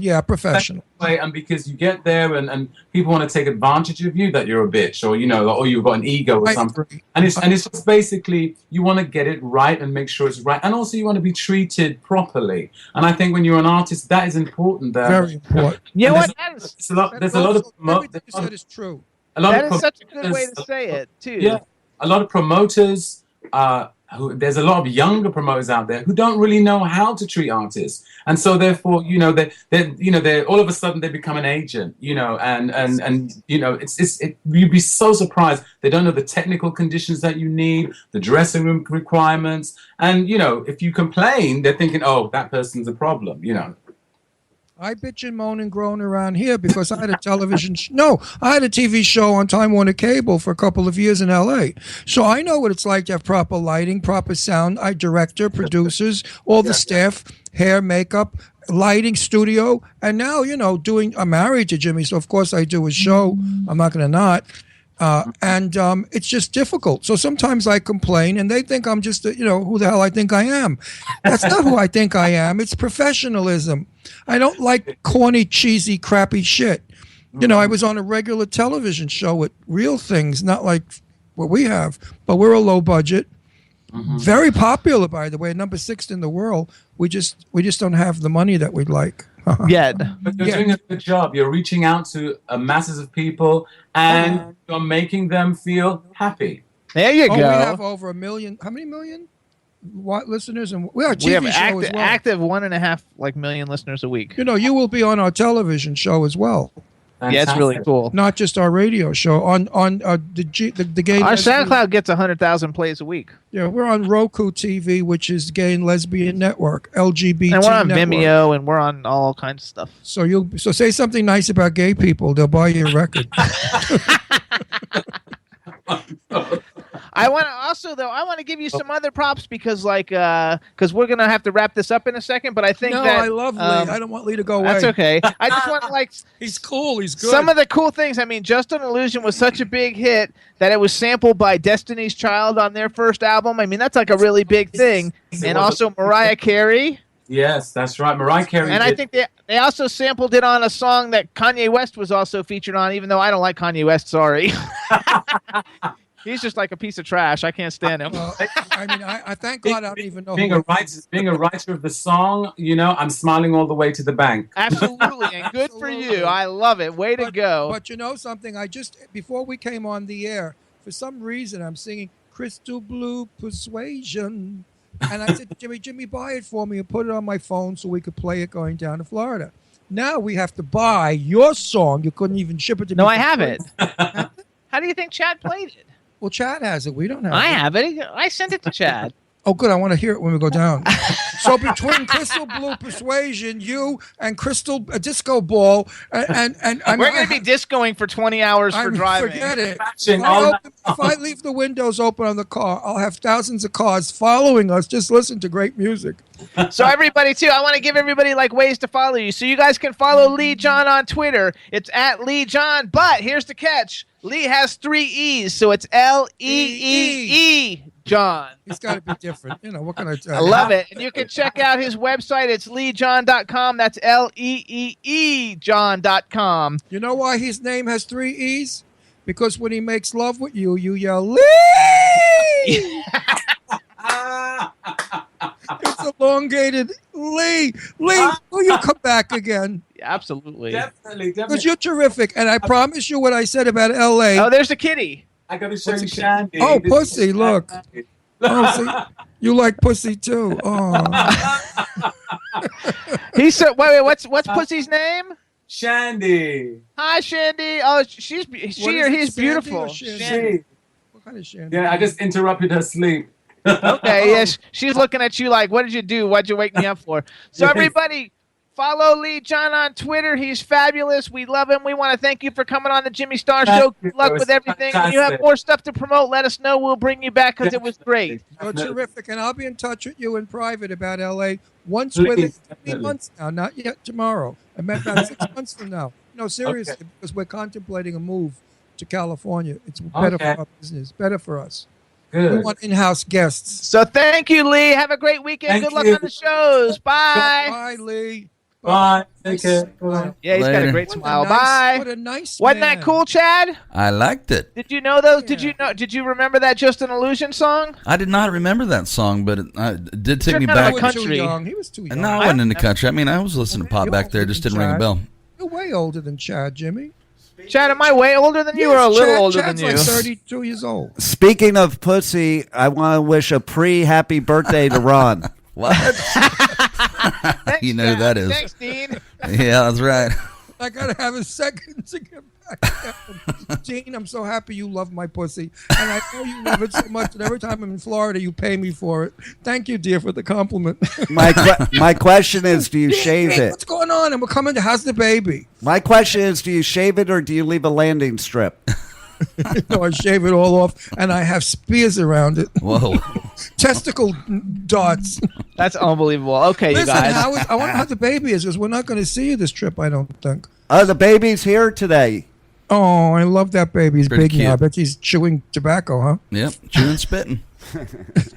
Way, and because you get there and people want to take advantage of you that you're a bitch or, or you've got an ego or something. And it's just basically you want to get it right and make sure it's right. And also you want to be treated properly. And I think when you're an artist, that is important. Very important. You know what? There's a lot of everything you said is true. That is such a good way to say it, too. Yeah. A lot of promoters there's a lot of younger promoters out there who don't really know how to treat artists, and so therefore, they're all of a sudden they become an agent, and you'd be so surprised they don't know the technical conditions that you need, the dressing room requirements, and if you complain, they're thinking, oh, that person's a problem, I bitch and moan and groan around here because I had a I had a TV show on Time Warner Cable for a couple of years in LA. So I know what it's like to have proper lighting, proper sound. I director, producers, all the staff, hair, makeup, lighting, studio, and now I'm married to Jimmy, so of course I do his show. I'm not going to not. And it's just difficult. So sometimes I complain, and they think I'm just, who the hell I think I am. That's not who I think I am. It's professionalism. I don't like corny, cheesy, crappy shit. I was on a regular television show with real things, not like what we have, but we're a low budget. Very popular, by the way, number 6 in the world. We just don't have the money that we'd like. Yet. But you're doing a good job. You're reaching out to masses of people, and you're making them feel happy. There you go. We have over 1 million. How many million listeners? And we have We have show as well. active 1.5 million listeners a week. You will be on our television show as well. Yeah, it's really cool. Not just our radio show on the gay. Our lesbian- SoundCloud gets 100,000 plays a week. Yeah, we're on Roku TV, which is Gay and Lesbian Network, LGBT. And we're on network. Vimeo, and we're on all kinds of stuff. So say something nice about gay people, they'll buy you a record. I want to give you some other props because we're gonna have to wrap this up in a second. But I think I love Lee. I don't want Lee to go away. That's okay. I just want to He's cool. He's good. some of the cool things. I mean, Just an Illusion was such a big hit that it was sampled by Destiny's Child on their first album. I mean, that's like a really big thing. And also Mariah Carey. Yes, that's right. Mariah Carey. And I think they also sampled it on a song that Kanye West was also featured on, even though I don't like Kanye West. Sorry. He's just like a piece of trash. I can't stand him. I thank God I don't even know. Being a writer of the song, I'm smiling all the way to the bank. Absolutely, and good for you. I love it. Way to go. But you know something? Before we came on the air, for some reason, I'm singing Crystal Blue Persuasion. And I said, Jimmy, buy it for me and put it on my phone so we could play it going down to Florida. Now we have to buy your song. You couldn't even ship it to me. No, I have it. How do you think Chad played it? Well, Chad has it. We don't have it. I have it. I sent it to Chad. Oh, good. I want to hear it when we go down. So between Crystal Blue Persuasion, you and Crystal Disco Ball, and we're going to be discoing for 20 hours for driving. Forget it. If I leave the windows open on the car, I'll have thousands of cars following us. Just listen to great music. So everybody, too, I want to give everybody ways to follow you. So you guys can follow Lee John on Twitter. It's at Lee John. But here's the catch. Lee has 3 E's, so it's Leee John. It's got to be different. What can I tell you? I love it. And you can check out his website. It's leejohn.com. That's Leee John.com. You know why his name has 3 E's? Because when he makes love with you, you yell, Lee! It's elongated. Lee, will you come back again? Yeah, absolutely. Definitely. Because you're terrific. And I promise you what I said about L.A. Oh, there's a kitty. I got to show you Shandy. Oh, pussy, look. Oh, see, you like pussy too. Oh. He said, wait, what's Pussy's name? Shandy. Hi, Shandy. Oh, she or he's beautiful. Shandy. What kind of Shandy? Yeah, I just interrupted her sleep. Okay, yes. She's looking at you like, what did you do? What'd you wake me up for? So everybody, follow Lee John on Twitter. He's fabulous. We love him. We want to thank you for coming on the Jimmy Star Show. Good luck with everything. When you have more stuff to promote, let us know. We'll bring you back because it was great. You're terrific. And I'll be in touch with you in private about L.A. once within 3 months now, not yet tomorrow. I meant about 6 months from now. No, seriously, because we're contemplating a move to California. It's better for our business, better for us. Good. We want in-house guests. So thank you, Lee. Have a great weekend. Good luck on the shows. Bye. Bye, Lee. Bye. Take care. Bye. Yeah, he's got a Later. great smile. What Bye. a nice Wasn't man. that cool, Chad? I liked it. Did you know those? Yeah. Did you remember that Just an Illusion song? I did not remember that song, but it did take me You're kind back. of He was too country. young. He was too young. And no, I wasn't in the country. I mean, I was listening to pop You're back there. older Just than didn't ring a Chad. bell. You're way older than Chad, Jimmy. Chad, am I way older than you or a little older Chad's than you? like 32 years old. Speaking of pussy, I want to wish a pre-happy birthday to Ron. What? Thanks, You know who that is. Thanks, Dean. Yeah, that's right. I gotta have a second to get back. Gene, I'm so happy you love my pussy, and I know you love it so much that every time I'm in Florida, you pay me for it. Thank you, dear, for the compliment. My question is, do you shave Hey, it? what's going on? And we're coming to how's the baby? My question is, do you shave it or do you leave a landing strip? No, I shave it all off, and I have spears around it. Whoa. Testicle darts. That's unbelievable. Okay, Listen, you guys. I wonder how the baby is, because we're not going to see you this trip, I don't think. Oh, the baby's here today. Oh, I love that baby. He's Pretty big now. I cute. bet he's chewing tobacco, huh? Yep. Chewing and spitting.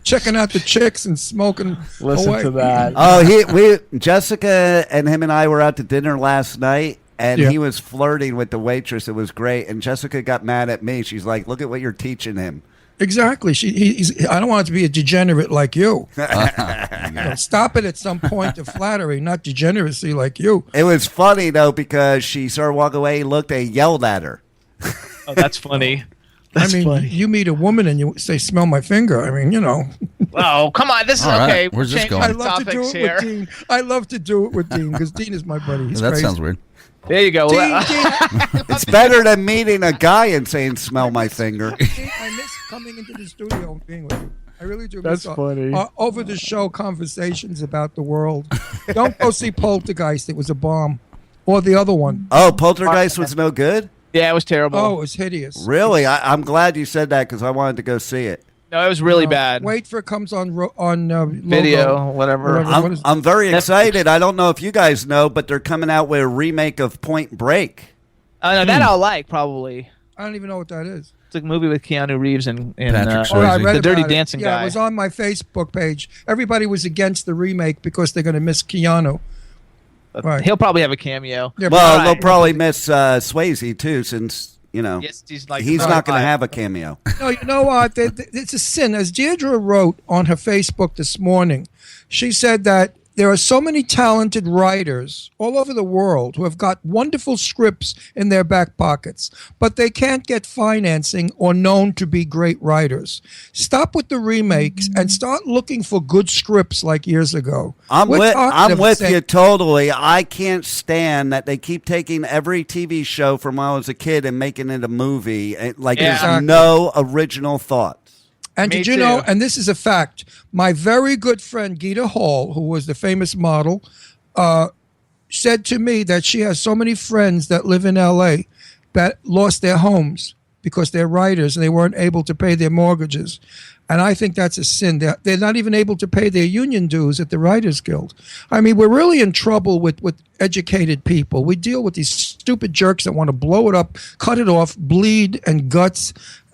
Checking out the chicks and smoking Listen away. to that. Oh, Jessica and him and I were out to dinner last night, and Yeah. he was flirting with the waitress. It was great. And Jessica got mad at me. She's like, "Look at what you're teaching him." Exactly. I don't want it to be a degenerate like you. Stop it at some point to flattery, not degeneracy like you. It was funny though because she started walking away. He looked and yelled at her. Oh, that's funny. That's I mean, funny. you meet a woman and you say, "Smell my finger." I mean, you know. Oh, come on. This is All right. okay. Where's this Changing going? I the love to do topics it here. with Dean. I love to do it with Dean because Dean is my buddy. He's That crazy. sounds weird. There you go. Dean, Dean, It's better than meeting a guy and saying, "Smell my finger." Dean, I miss coming into the studio and being with you. I really do. That's miss funny. Over the show conversations about the world. Don't go see Poltergeist. It was a bomb. Or the other one. Oh, Poltergeist was no good? Yeah, it was terrible. Oh, it was hideous. Really? I'm glad you said that because I wanted to go see it. No, it was really bad. Wait for it comes on Video, Logo. whatever. Whatever. What is- I'm very excited. I don't know if you guys know, but they're coming out with a remake of Point Break. Oh, no, that I'll like, probably. I don't even know what that is. It's a movie with Keanu Reeves and Patrick Oh, I Swayze. read the Dirty about it. Dancing Yeah, guy. it was on my Facebook page. Everybody was against the remake because they're going to miss Keanu. Right. He'll probably have a cameo. Yeah, Well, Right. they'll probably miss Swayze too, since Yes, he's like he's not going to 35. have a cameo. No, you know what? It's a sin. As Deirdre wrote on her Facebook this morning, she said that there are so many talented writers all over the world who have got wonderful scripts in their back pockets, but they can't get financing or known to be great writers. Stop with the remakes and start looking for good scripts like years ago. I'm We're tired I'm of with saying- you totally. I can't stand that they keep taking every TV show from when I was a kid and making it a movie. Like Yeah. there's Exactly. no original thoughts. And Me did you know, too. and this is a fact, my very good friend Gita Hall, who was the famous model, said to me that she has so many friends that live in LA that lost their homes because they're writers and they weren't able to pay their mortgages. And I think that's a sin. They're not even able to pay their union dues at the Writers Guild. I mean, we're really in trouble with educated people. We deal with these stupid jerks that want to blow it up, cut it off, bleed and guts.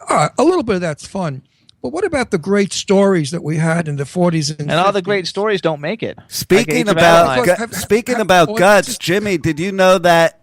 A little bit of that's fun. But what about the great stories that we had in the 40s and 50s? And all the great stories don't make it. Speaking Age of about Adeline. guts, Jimmy, did you know that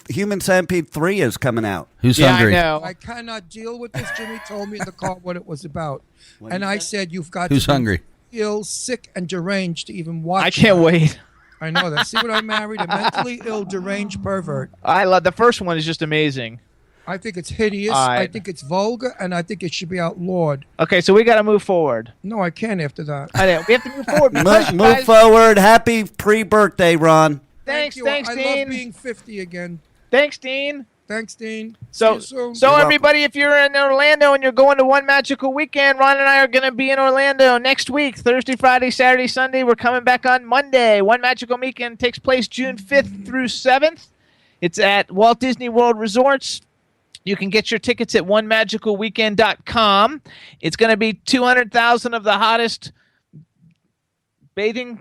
Human Centipede 3 is coming out? Who's Yeah, hungry? I know. I cannot deal with this. Jimmy told me in the car what it was about. And I said, you've got Who's to be hungry? ill, sick, and deranged to even watch I can't that. wait. I know that. See what I married? A mentally ill, deranged pervert. I love the first one is just amazing. I think it's hideous. All right. I think it's vulgar, and I think it should be outlawed. Okay, so we got to move forward. No, I can't after that. I know. We have to move forward. because you Move guys- forward. Happy pre-birthday, Ron. Thanks, Thank you. thanks, I Dean. love being 50 again. Thanks, Dean. Thanks, Dean. So, See you soon. so everybody, if you're in Orlando and you're going to One Magical Weekend, Ron and I are going to be in Orlando next week, Thursday, Friday, Saturday, Sunday. We're coming back on Monday. One Magical Weekend takes place June 5th through 7th. It's at Walt Disney World Resorts. You can get your tickets at onemagicalweekend.com. It's going to be 200,000 of the hottest bathing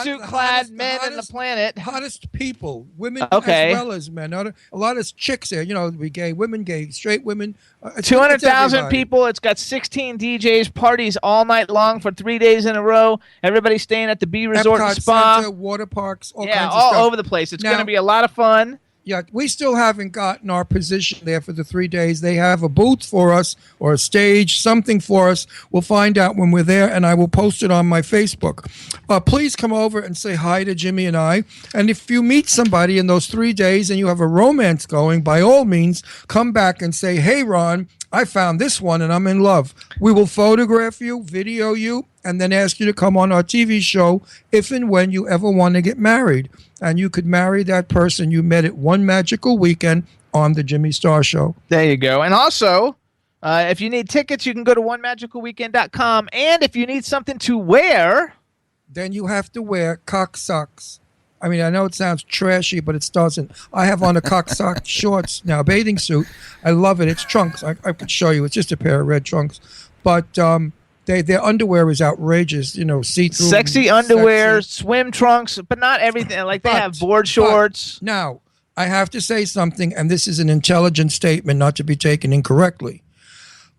suit clad men on the planet. Hottest people, women Okay. as well as men. A lot of chicks there. You know, we gay women, gay straight women. It's 200,000 everybody. people. It's got 16 DJs, parties all night long for 3 days in a row. Everybody's staying at the B Resort and Epcot Spa. Center, water parks, all Yeah, kinds of all stuff. over the place. It's Now- going to be a lot of fun. Yeah, we still haven't gotten our position there for the 3 days. They have a booth for us or a stage, something for us. We'll find out when we're there, and I will post it on my Facebook. Please come over and say hi to Jimmy and I. And if you meet somebody in those 3 days and you have a romance going, by all means, come back and say, hey, Ron, I found this one and I'm in love. We will photograph you, video you, and then ask you to come on our TV show if and when you ever want to get married. And you could marry that person you met at One Magical Weekend on the Jimmy Star Show. There you go. And also, if you need tickets, you can go to onemagicalweekend.com. And if you need something to wear, Then you have to wear cock socks. I mean, I know it sounds trashy, but it doesn't. I have on a cocksock shorts now, bathing suit. I love it. It's trunks. I could show you. It's just a pair of red trunks. But their underwear is outrageous, see-through. Sexy underwear, swim trunks, but not everything. Like they have board shorts. Now, I have to say something, and this is an intelligent statement, not to be taken incorrectly.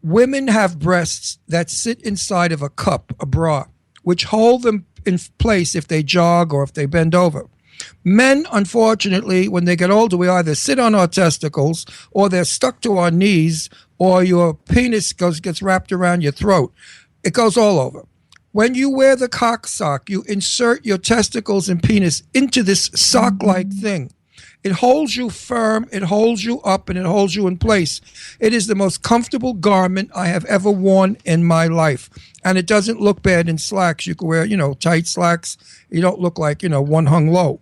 Women have breasts that sit inside of a cup, a bra, which hold them in place if they jog or if they bend over. Men, unfortunately, when they get older, we either sit on our testicles or they're stuck to our knees or your penis gets wrapped around your throat. It goes all over. When you wear the cock sock, you insert your testicles and penis into this sock-like thing. It holds you firm, it holds you up, and it holds you in place. It is the most comfortable garment I have ever worn in my life. And it doesn't look bad in slacks. You can wear, tight slacks. You don't look like, one hung low.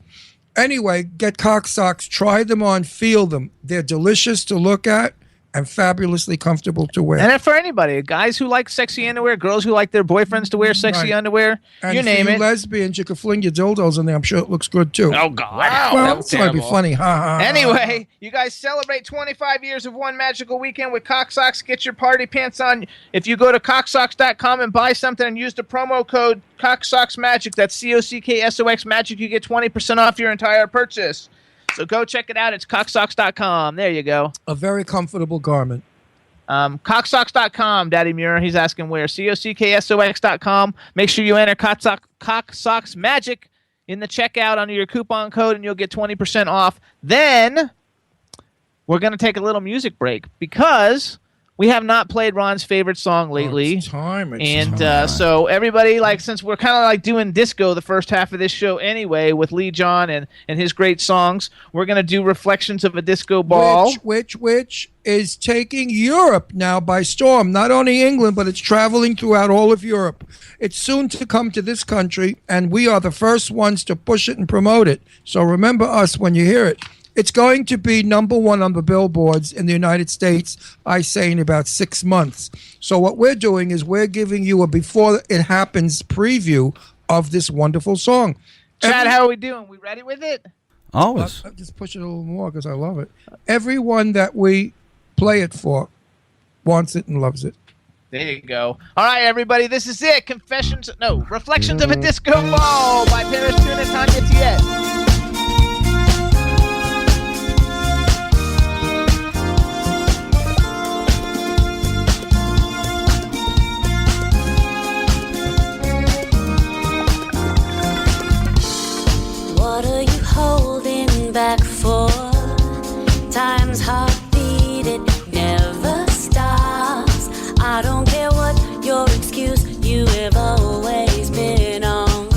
Anyway, get cock socks, try them on, feel them. They're delicious to look at and fabulously comfortable to wear. And for anybody, guys who like sexy underwear, girls who like their boyfriends to wear sexy underwear, and you name it. Lesbians, you can fling your dildos in there. I'm sure it looks good too. Oh, God. Wow. Well, it's going to be funny. Ha, ha, ha. Anyway, you guys celebrate 25 years of one magical weekend with Cocksocks. Get your party pants on. If you go to cocksocks.com and buy something and use the promo code CocksocksMagic, that's COCKSOX Magic, you get 20% off your entire purchase. So go check it out. It's cocksocks.com. There you go. A very comfortable garment. Cocksocks.com, Daddy Muir. He's asking where. COCKSOX.com. Make sure you enter Cocksocks Magic in the checkout under your coupon code, and you'll get 20% off. Then we're going to take a little music break because we have not played Ron's favorite song lately. It's time. So everybody, since we're kind of doing disco the first half of this show anyway with Lee John and his great songs, we're going to do Reflections of a Disco Ball. Which is taking Europe now by storm. Not only England, but it's traveling throughout all of Europe. It's soon to come to this country, and we are the first ones to push it and promote it. So remember us when you hear it. It's going to be number one on the billboards in the United States, I say, in about 6 months. So what we're doing is we're giving you a before it happens preview of this wonderful song. Chad, how are we doing? We ready with it? Always. I'll just push it a little more because I love it. Everyone that we play it for wants it and loves it. There you go. All right, everybody, this is it. Reflections of a Disco Ball by Paris Tune and Tanya Tiet. What are you holding back for? Time's heartbeat, it never stops. I don't care what your excuse, you have always been on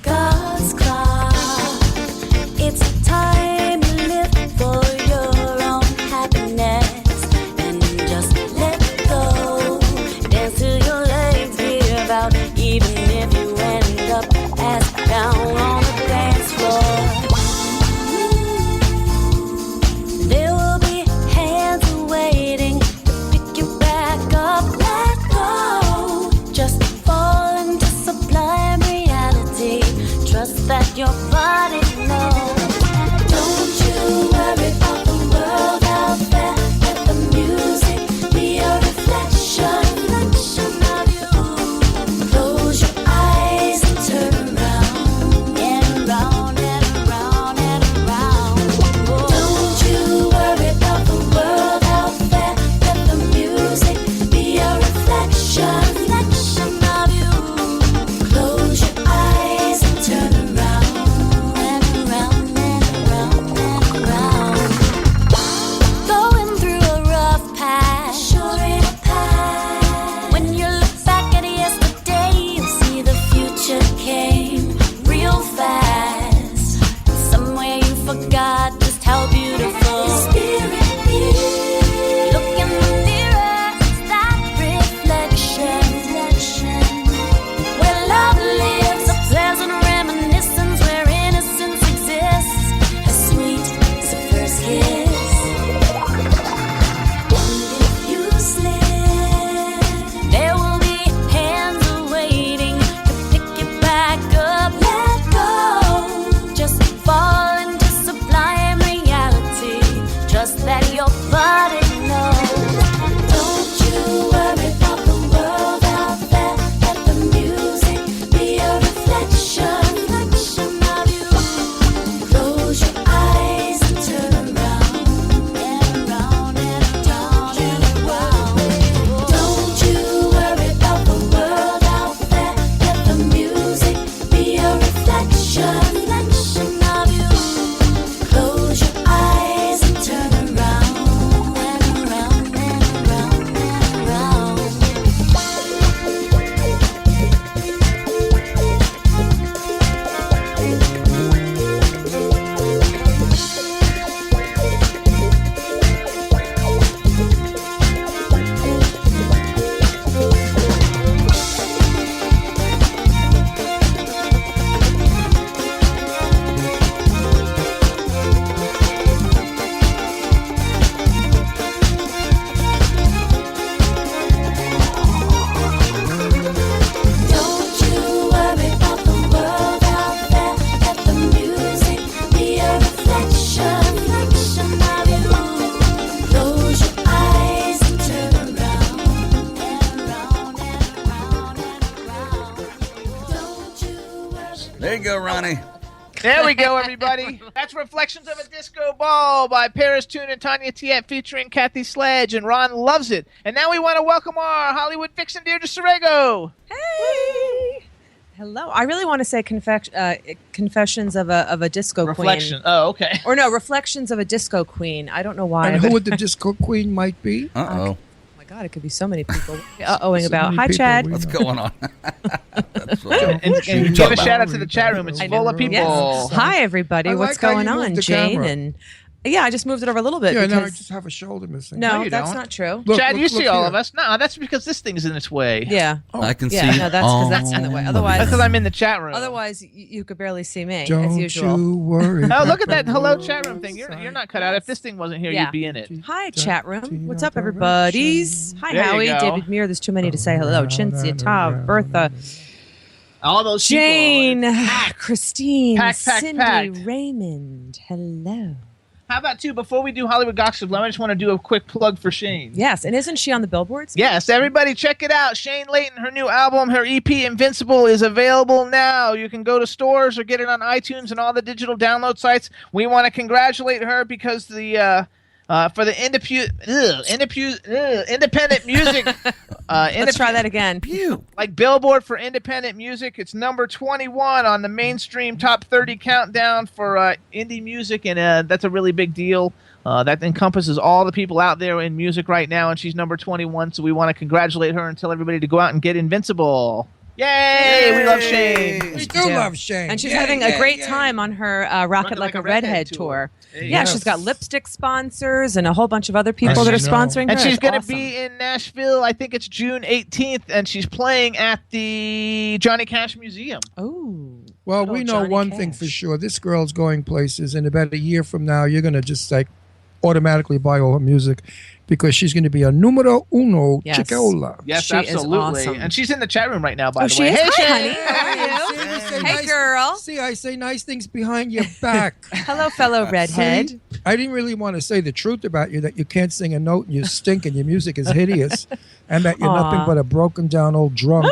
God's clock. It's time you live for your own happiness and just let go. Dance till your legs give out, even if you end up ass down on the dance floor. There will be hands you go, Ronnie. There we go, everybody. That's Reflections of a Disco Ball by Paris Toon and Tanya Tiet featuring Kathy Sledge, and Ron loves it. And now we want to welcome our Hollywood vixen, Deirdre Sorego. Hey! Hello. I really want to say Confessions of a Disco Reflection. Queen. Oh, okay. Or no, Reflections of a Disco Queen. I don't know why. And who would the disco queen might be? Uh-oh. Oh my God, it could be so many people. Uh-ohing So about. many Hi, people Chad. we What's know. going on? That's what And you give talk a about. shout out to the chat room. It's full of people. Yes. Hi, everybody. I What's like how going you moved on, the Jane? camera. And yeah, I just moved it over a little bit Yeah, now I because just have a shoulder missing. no, you that's don't. not true. Look, Chad, look, you see look all here. of us. No, that's because this thing's in its way. Yeah. I can Yeah, see. no, that's because that's in the way. Otherwise- That's because I'm in the chat room. Otherwise, you could barely see me Don't as usual. you worry. Oh, look at about that the hello world chat room thing. You're outside. not cut out. If this thing wasn't here, Yeah. you'd be in it. Hi, chat room. What's up, direction. everybody's? Hi, There you Howie, go. David Muir. There's too many to say hello. Chintzia, Tav, Bertha, All those Jane, people. Christine, Packed. Cindy, Raymond. Hello. How about two? Before we do Hollywood Gossip, I just want to do a quick plug for Shane. Yes, and isn't she on the billboards? Yes, everybody check it out. Shane Layton, her new album, her EP Invincible, is available now. You can go to stores or get it on iTunes and all the digital download sites. We want to congratulate her because for the independent music. Let's try that again. Like Billboard for independent music, it's number 21 on the mainstream top 30 countdown for indie music, and that's a really big deal. That encompasses all the people out there in music right now, and she's number 21, so we want to congratulate her and tell everybody to go out and get Invincible. Yay! We love Shane. We do love Shane. And she's having a great time on her Rocket Like a Redhead tour. There you Yeah, go. she's got lipstick sponsors and a whole bunch of other people that are know. sponsoring her. And she's It's going to awesome. be in Nashville, I think it's June 18th, and she's playing at the Johnny Cash Museum. Oh. Well, Good we old know Johnny one thing Cash. for sure. This girl's going places, and about a year from now, you're going to just like automatically buy all her music because she's going to be a numero uno Yes. chicola. Yes, She is absolutely. awesome. And she's in the chat room right now, by Oh, the she way. is? Hey, Hi, Shane. honey. How are you? See, we say Hey, girl. See, I say nice things behind your back. Hello, fellow redhead. See? I didn't really want to say the truth about you, that you can't sing a note and you stink and your music is hideous and that you're nothing Aw. but a broken down old drunk.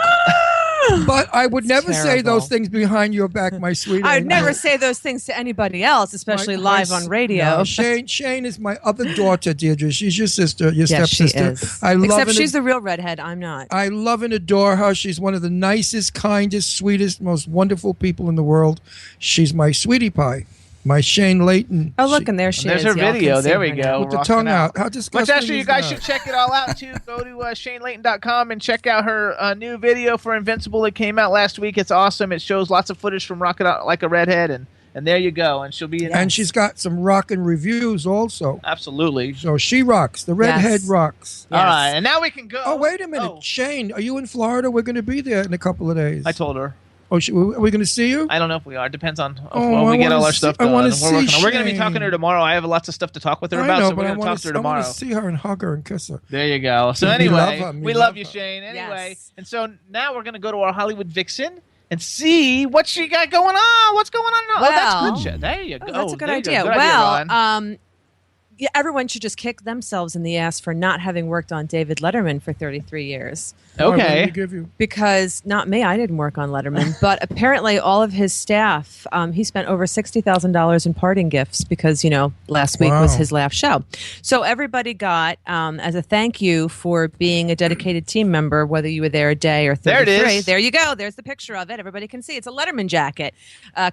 But I would never say terrible. those things behind your back, my sweetie. I'd never say those things to anybody else, especially live on radio. No, Shane is my other daughter, Deirdre. She's your sister, your Yes, she stepsister. is. I love Except and she's the real redhead. I'm not. I love and adore her. She's one of the nicest, kindest, sweetest, most wonderful people in the world. She's my sweetie pie, my Shane Layton. Oh, look, and there she There's is. her Y'all can video. see There her we now. go. with the Rocking tongue out. How disgusting Much Asher, you is guys that? should check it all out, too. Go to ShaneLayton.com and check out her new video for Invincible. It came out last week. It's awesome. It shows lots of footage from Rocket Like a Redhead, and there you go. And she'll be in And she's got some rockin' reviews also. Absolutely. So she rocks. The redhead Yes. rocks. All right, and now we can go. Oh, wait a minute. Oh, Shane, are you in Florida? We're going to be there in a couple of days. I told her. Oh, are we going to see you? I don't know if we are. Depends on Oh, when we I get wanna all our see- stuff I done. wanna We're working on- see We're going to be talking to her Shane. tomorrow. I have lots of stuff to talk with her I about, know, so but we're I going to want talk to her tomorrow. to see her and hug her and kiss her. There you go. So We anyway, love her. we We love love you, her. Shane. Anyway, Yes. and so now we're going to go to our Hollywood Vixen and see what she got going on. What's going on? Oh, that's Well- good shit. There you go. Oh, that's a good There you go. idea. Good Well, Ron. yeah, everyone should just kick themselves in the ass for not having worked on David Letterman for 33 years. What did Okay. he give you? Because not me, I didn't work on Letterman, but apparently all of his staff, he spent over $60,000 in parting gifts because, last week was Wow. his last show. So everybody got, as a thank you for being a dedicated team member, whether you were there a day or There 33. it is. There you go. There's the picture of it. Everybody can see. It's a Letterman jacket,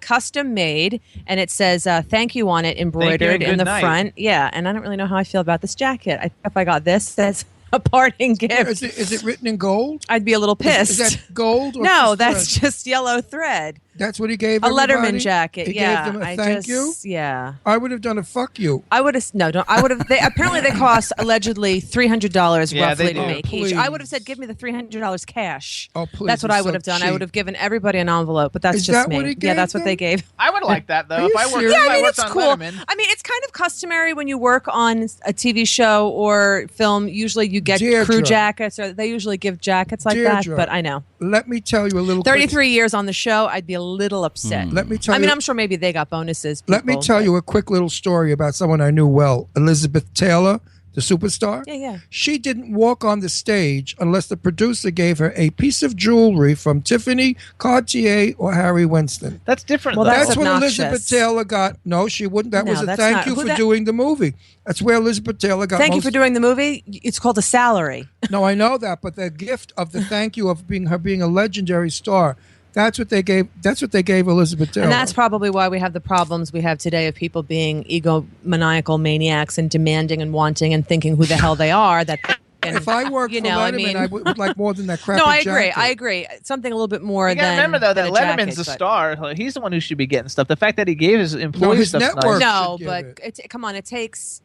custom made, and it says thank you on it embroidered and in good the night. front. Yeah, and I don't really know how I feel about this jacket. If I got this, that's a parting gift. Is it written in gold? I'd be a little pissed. Is that gold? Or No, just that's thread? just yellow thread. That's what he gave A everybody? Letterman jacket. He Yeah, gave them a I thank you? Yeah, I would have done a fuck you. I would have. No, don't. I would have. Apparently, they cost allegedly $300 Yeah, roughly they to do. make Please. each. I would have said, "Give me the $300 cash." Oh, please. That's what it's I would so have done. I cheap. would have given everybody an envelope, but that's Is just that me. what he Yeah, gave that's what they them? gave. I would like that, though. Are If you I worked, serious? if Yeah, I mean, worked it's on cool. Letterman. I mean, it's kind of customary when you work on a TV show or film. Usually, you get Deirdre. crew jackets, or they usually give jackets like Deirdre. that. But I know, Let me tell you a little quick- 33 years on the show, I'd be a little upset. Let me tell I mean, you. I'm sure maybe they got bonuses. Let me people, tell but- you a quick little story about someone I knew well, Elizabeth Taylor, the superstar. Yeah. She didn't walk on the stage unless the producer gave her a piece of jewelry from Tiffany, Cartier, or Harry Winston. That's different. Well, though. that's That's what obnoxious. Elizabeth Taylor got. No, she wouldn't. That No, was a that's thank not- you who for that- doing the movie. That's where Elizabeth Taylor got Thank you most- for doing the movie. It's called a salary. No, I know that, but the gift of the thank you of being a legendary star. That's what they gave. That's what they gave Elizabeth Taylor. And that's probably why we have the problems we have today of people being egomaniacal maniacs and demanding and wanting and thinking who the hell they are. That if I worked for Letterman, I would like more than that crappy No, I agree. jacket. I agree. Something a little bit more You gotta than. remember though that than a Letterman's jacket, the but- star. He's the one who should be getting stuff. The fact that he gave his employees his stuff. network- No, should give but it. come on, it takes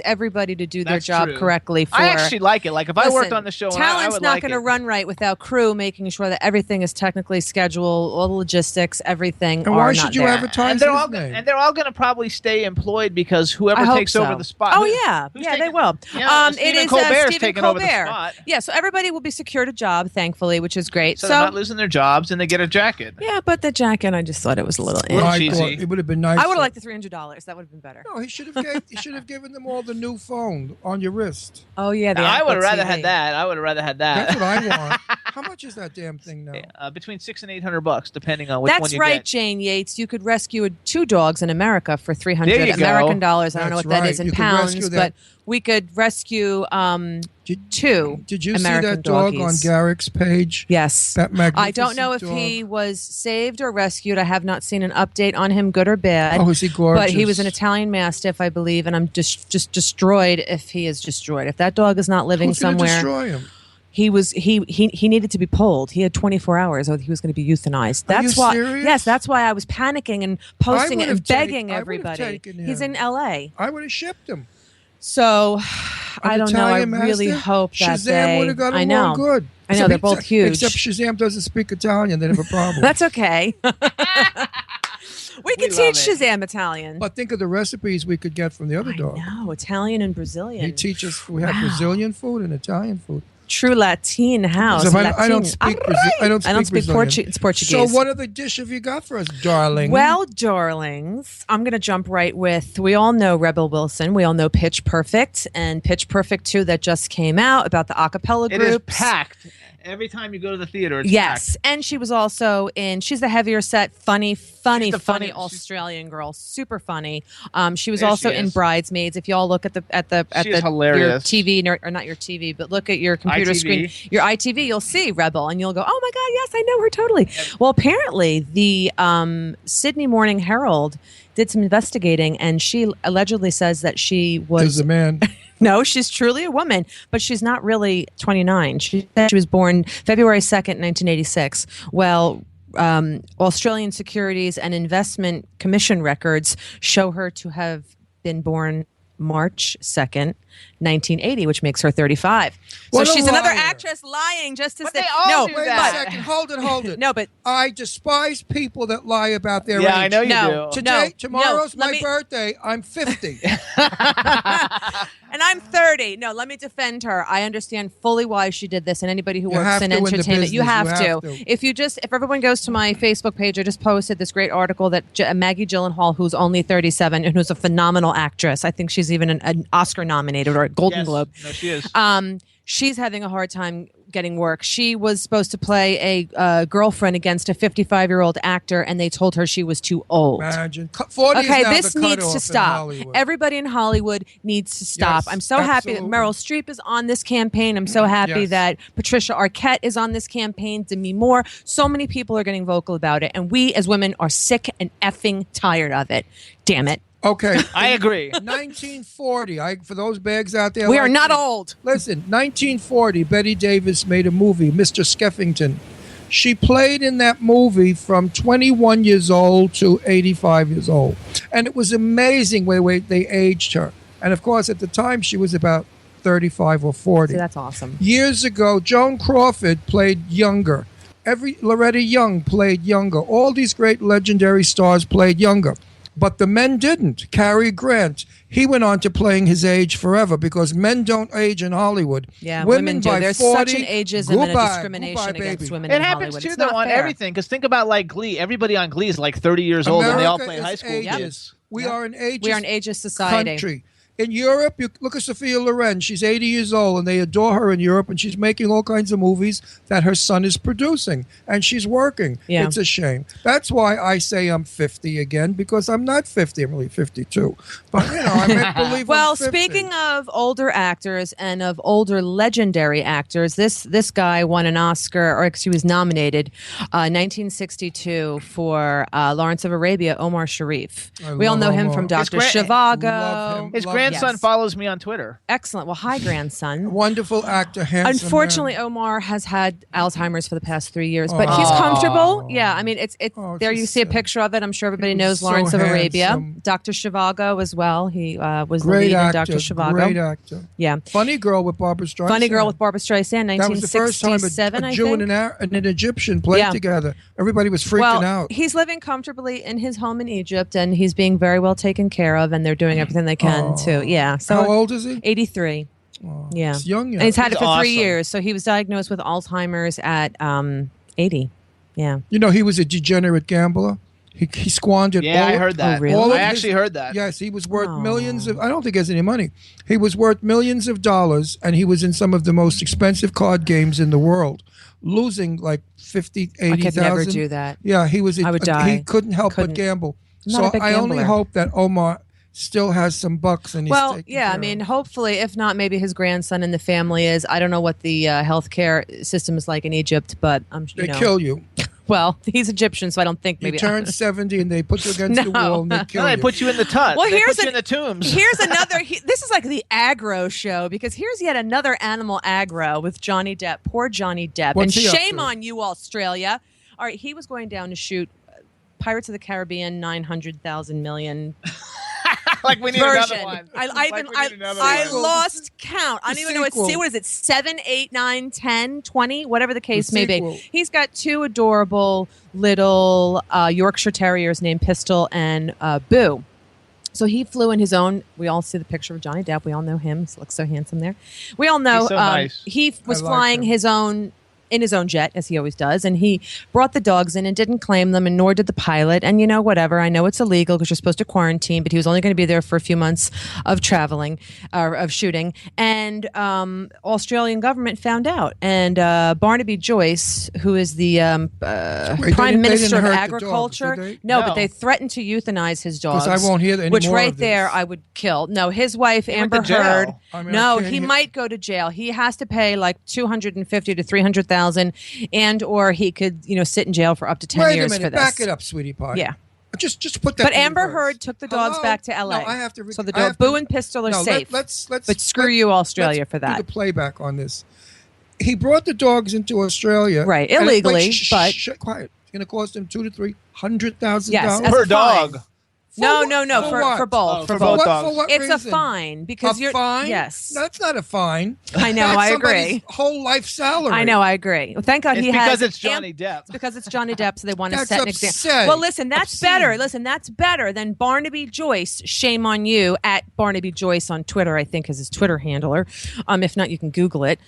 everybody to do their That's job true. correctly. For I actually like it. Like if I worked Listen, on the show, I talent's would not like going to it. run right without crew making sure that everything is technically scheduled, all the logistics, everything. And why are should not you there. advertise And they're his all name? going to probably stay employed because I whoever hope takes so. over the spot. Oh yeah, who's yeah, they taking- will. Yeah, It Stephen is Colbert's Stephen taking Colbert. over the spot. Yeah, so everybody will be secured a job, thankfully, which is great. So they're not losing their jobs and they get a jacket. yeah, but the jacket, I just thought it was a little. Little I cheesy. thought it would have been nice. I would have liked the $300. That would have been better. No, he should have given them all the new phone on your wrist. Oh yeah, the I would have Apple rather TV. had that. I would have rather had that. That's what I want. How much is that damn thing now? Between $600 and $800, depending on which one That's you right, get. Jane Yates. You could rescue 2 dogs in America for 300 There you go. American dollars. I don't know That's what that right. is in You could pounds, rescue but that. we could rescue Did- 2 Did you American see that dog doggies. on Garrick's page? Yes. That magnificent I don't know if dog. he was saved or rescued. I have not seen an update on him, good or bad. Oh, is he gorgeous? But he was an Italian Mastiff, I believe, and I'm just destroyed if he is destroyed. If that dog is not living Who's gonna somewhere, destroy him? he needed to be pulled. He had 24 hours, or he was going to be euthanized. Are That's you why. serious? Yes, that's why I was panicking and posting it would've and begging I would've everybody. taken He's him. in L.A. I would have shipped him. So I don't know. I Italian really Mastiff? hope that Shazam would have got I along know. good. I know, Except they're both huge. Except Shazam doesn't speak Italian. They'd have a problem. That's okay. We could love teach it. Shazam Italian. But think of the recipes we could get from the other dog. No, Italian and Brazilian. He teaches. We have Brazilian food and Italian food. True Latin house. So if I Latin. don't speak I don't speak Brazilian. It's Portuguese. So what other dish have you got for us, darling? Well, darlings, I'm going to jump right with, we all know Rebel Wilson. We all know Pitch Perfect and Pitch Perfect 2 that just came out about the a cappella It groups. is packed. Every time you go to the theater, it's Yes, packed. and she was also in. She's the heavier set, funny She's the funny funny- Australian girl, super funny. She was There also she in is. Bridesmaids. If y'all look at the She is your hilarious. TV or not your TV, but look at your computer ITV. screen, your ITV, you'll see Rebel, and you'll go, "Oh my God, yes, I know her totally." Well, apparently the Sydney Morning Herald did some investigating, and she allegedly says that she was There's a man. no, she's truly a woman, but she's not really 29. She was born February 2nd, 1986. Well, Australian Securities and Investment Commission records show her to have been born March 2nd, 1980, which makes her 35. What so a she's another liar. actress lying just to But say they all no. do Wait that. a second. Hold it. No, but I despise people that lie about their Yeah, age. I know you No. do. Today, No, tomorrow's let my me- birthday. I'm 50. and I'm 30. No, let me defend her. I understand fully why she did this, and anybody who You works have in to in the entertainment, you business. have, You have to. to. If everyone goes to my Facebook page, I just posted this great article that Maggie Gyllenhaal, who's only 37 and who's a phenomenal actress, I think she's even an Oscar nominated or a Golden Yes. Globe. No, she is. She's having a hard time getting work. She was supposed to play a girlfriend against a 55-year-old actor, and they told her she was too old. Imagine. 40 Okay, is now this the needs cutoff to in stop. Hollywood. Everybody in Hollywood needs to stop. Yes, I'm so happy that absolutely. Meryl Streep is on this campaign. I'm so happy Yes. that Patricia Arquette is on this campaign. Demi Moore. So many people are getting vocal about it, and we as women are sick and effing tired of it. Damn it. Okay. I agree. 1940. For those bags out there. We are like not me. old. Listen, 1940, Betty Davis made a movie, Mr. Skeffington. She played in that movie from 21 years old to 85 years old. And it was amazing way they aged her. And of course, at the time, she was about 35 or 40. See, that's awesome. Years ago, Joan Crawford played younger. Loretta Young played younger. All these great legendary stars played younger. But the men didn't. Cary Grant, he went on to playing his age forever because men don't age in Hollywood. Yeah, women do. by There's 40, such an ageism and a goodbye, discrimination goodbye, against baby. women It in happens Hollywood. too, It's though, not on fair. everything. Because think about like Glee. Everybody on Glee is like 30 years old, and they all America play is high school ages. kids. We are an ageist We are an ageist society. country. In Europe, you look at Sophia Loren. She's 80 years old, and they adore her in Europe, and she's making all kinds of movies that her son is producing, and she's working. Yeah. It's a shame. That's why I say I'm 50 again, because I'm not 50. I'm really 52. But, I make believe Well, I'm 50. speaking of older actors and of older legendary actors, this guy won an Oscar, or he was nominated 1962 for Lawrence of Arabia, Omar Sharif. We all know him Omar. from Dr. Love Zhivago. him. His Love grandson him. follows me on Twitter. Excellent. Well, hi, grandson. Wonderful actor, handsome Unfortunately, man. Omar has had Alzheimer's for the past 3 years, but he's comfortable. Yeah, I mean, it's there. You just see a sad. picture of it. I'm sure everybody He was knows so Lawrence of Arabia. handsome. Dr. Zhivago as well. He was the Great lead actor, in Dr. Zhivago. great actor. Yeah. Funny Girl with Barbara Streisand. Funny Girl with Barbara Streisand, That was the first time 1967, a Jew I and think. an Egyptian played Yeah. together. Everybody was freaking Well, out. he's living comfortably in his home in Egypt, and he's being very well taken care of, and they're doing everything they can to. Yeah. So How old is he? 83. Yeah. He's young yet. And he's had it He's for 3 awesome. years. So he was diagnosed with Alzheimer's at 80. Yeah. He was a degenerate gambler. He squandered Yeah, all I heard that. Oh, really? all of I his- actually heard that. Yes, he was worth millions of. I don't think he has any money. He was worth millions of dollars, and he was in some of the most expensive card games in the world, losing like 50, 80,000. I could never do that. Yeah, he was. I would die. He couldn't help Couldn't. but gamble. I'm not a So big I only gambler. hope that Omar still has some bucks and he's Well, taken yeah, I care mean, of. hopefully, if not, maybe his grandson in the family is. I don't know what the healthcare system is like in Egypt, but I'm They you know. kill you. Well, he's Egyptian, so I don't think You maybe. turn 70 and they put you against the No. wall and they kill No, you. they put you in the tut. Well, They here's put you an- in the tombs. Here's another. This is like the aggro show because here's yet another animal aggro with Johnny Depp. Poor Johnny Depp. What's and he up shame to? on you, Australia. All right, he was going down to shoot Pirates of the Caribbean 900,000 million Like we need version. another one. I Like even we need another I one. lost count. I don't even know sequel. what is it 7, 8, 9, 10, 20, whatever the case may be. sequel. He's got two adorable little Yorkshire Terriers named Pistol and Boo. So he flew in his own. We all see the picture of Johnny Depp. We all know him. He looks so handsome there. We all know He's so nice. he was I like flying him. in his own jet, as he always does, and he brought the dogs in and didn't claim them, and nor did the pilot. And whatever. I know it's illegal because you're supposed to quarantine, but he was only going to be there for a few months of traveling, or of shooting. And Australian government found out, and Barnaby Joyce, who is the Wait, Prime they Minister didn't of hurt the Agriculture, dogs, did they? no, No. but they threatened to euthanize his dogs. 'Cause I won't hear any which more right of there this. I would kill. No, his wife went Amber to jail. Heard. I mean, I No, can't he hear- might go to jail. He has to pay like 250 to 300,000, and or he could sit in jail for up to 10 Wait a years minute. for this. Back it up, sweetie pie. Yeah. Just put that. But in Amber reverse. Heard took the dogs Hello? back to LA. No, I have to. So the I have Boo to- and Pistol are no, safe. Let's. But screw you, Australia, let's for Do that. the playback on this. He brought the dogs into Australia, Right, and illegally, but- quiet. It's going to cost him $200,000 to $300,000. Yes, as Per a fine. dog. No, For what? for both. Oh, for for both. both dogs. For what It's a reason? fine because A you're fine? yes. No, that's not a fine. I know. That's I somebody's agree. Whole life salary. I know. I agree. Well, thank God It's he has. because it's Johnny Depp. It's because it's Johnny Depp, so they want to That's set an upsetting. example. Well, listen, that's Obscene. better. Listen, that's better than Barnaby Joyce. Shame on you at Barnaby Joyce on Twitter. I think is his Twitter handler. If not, you can Google it.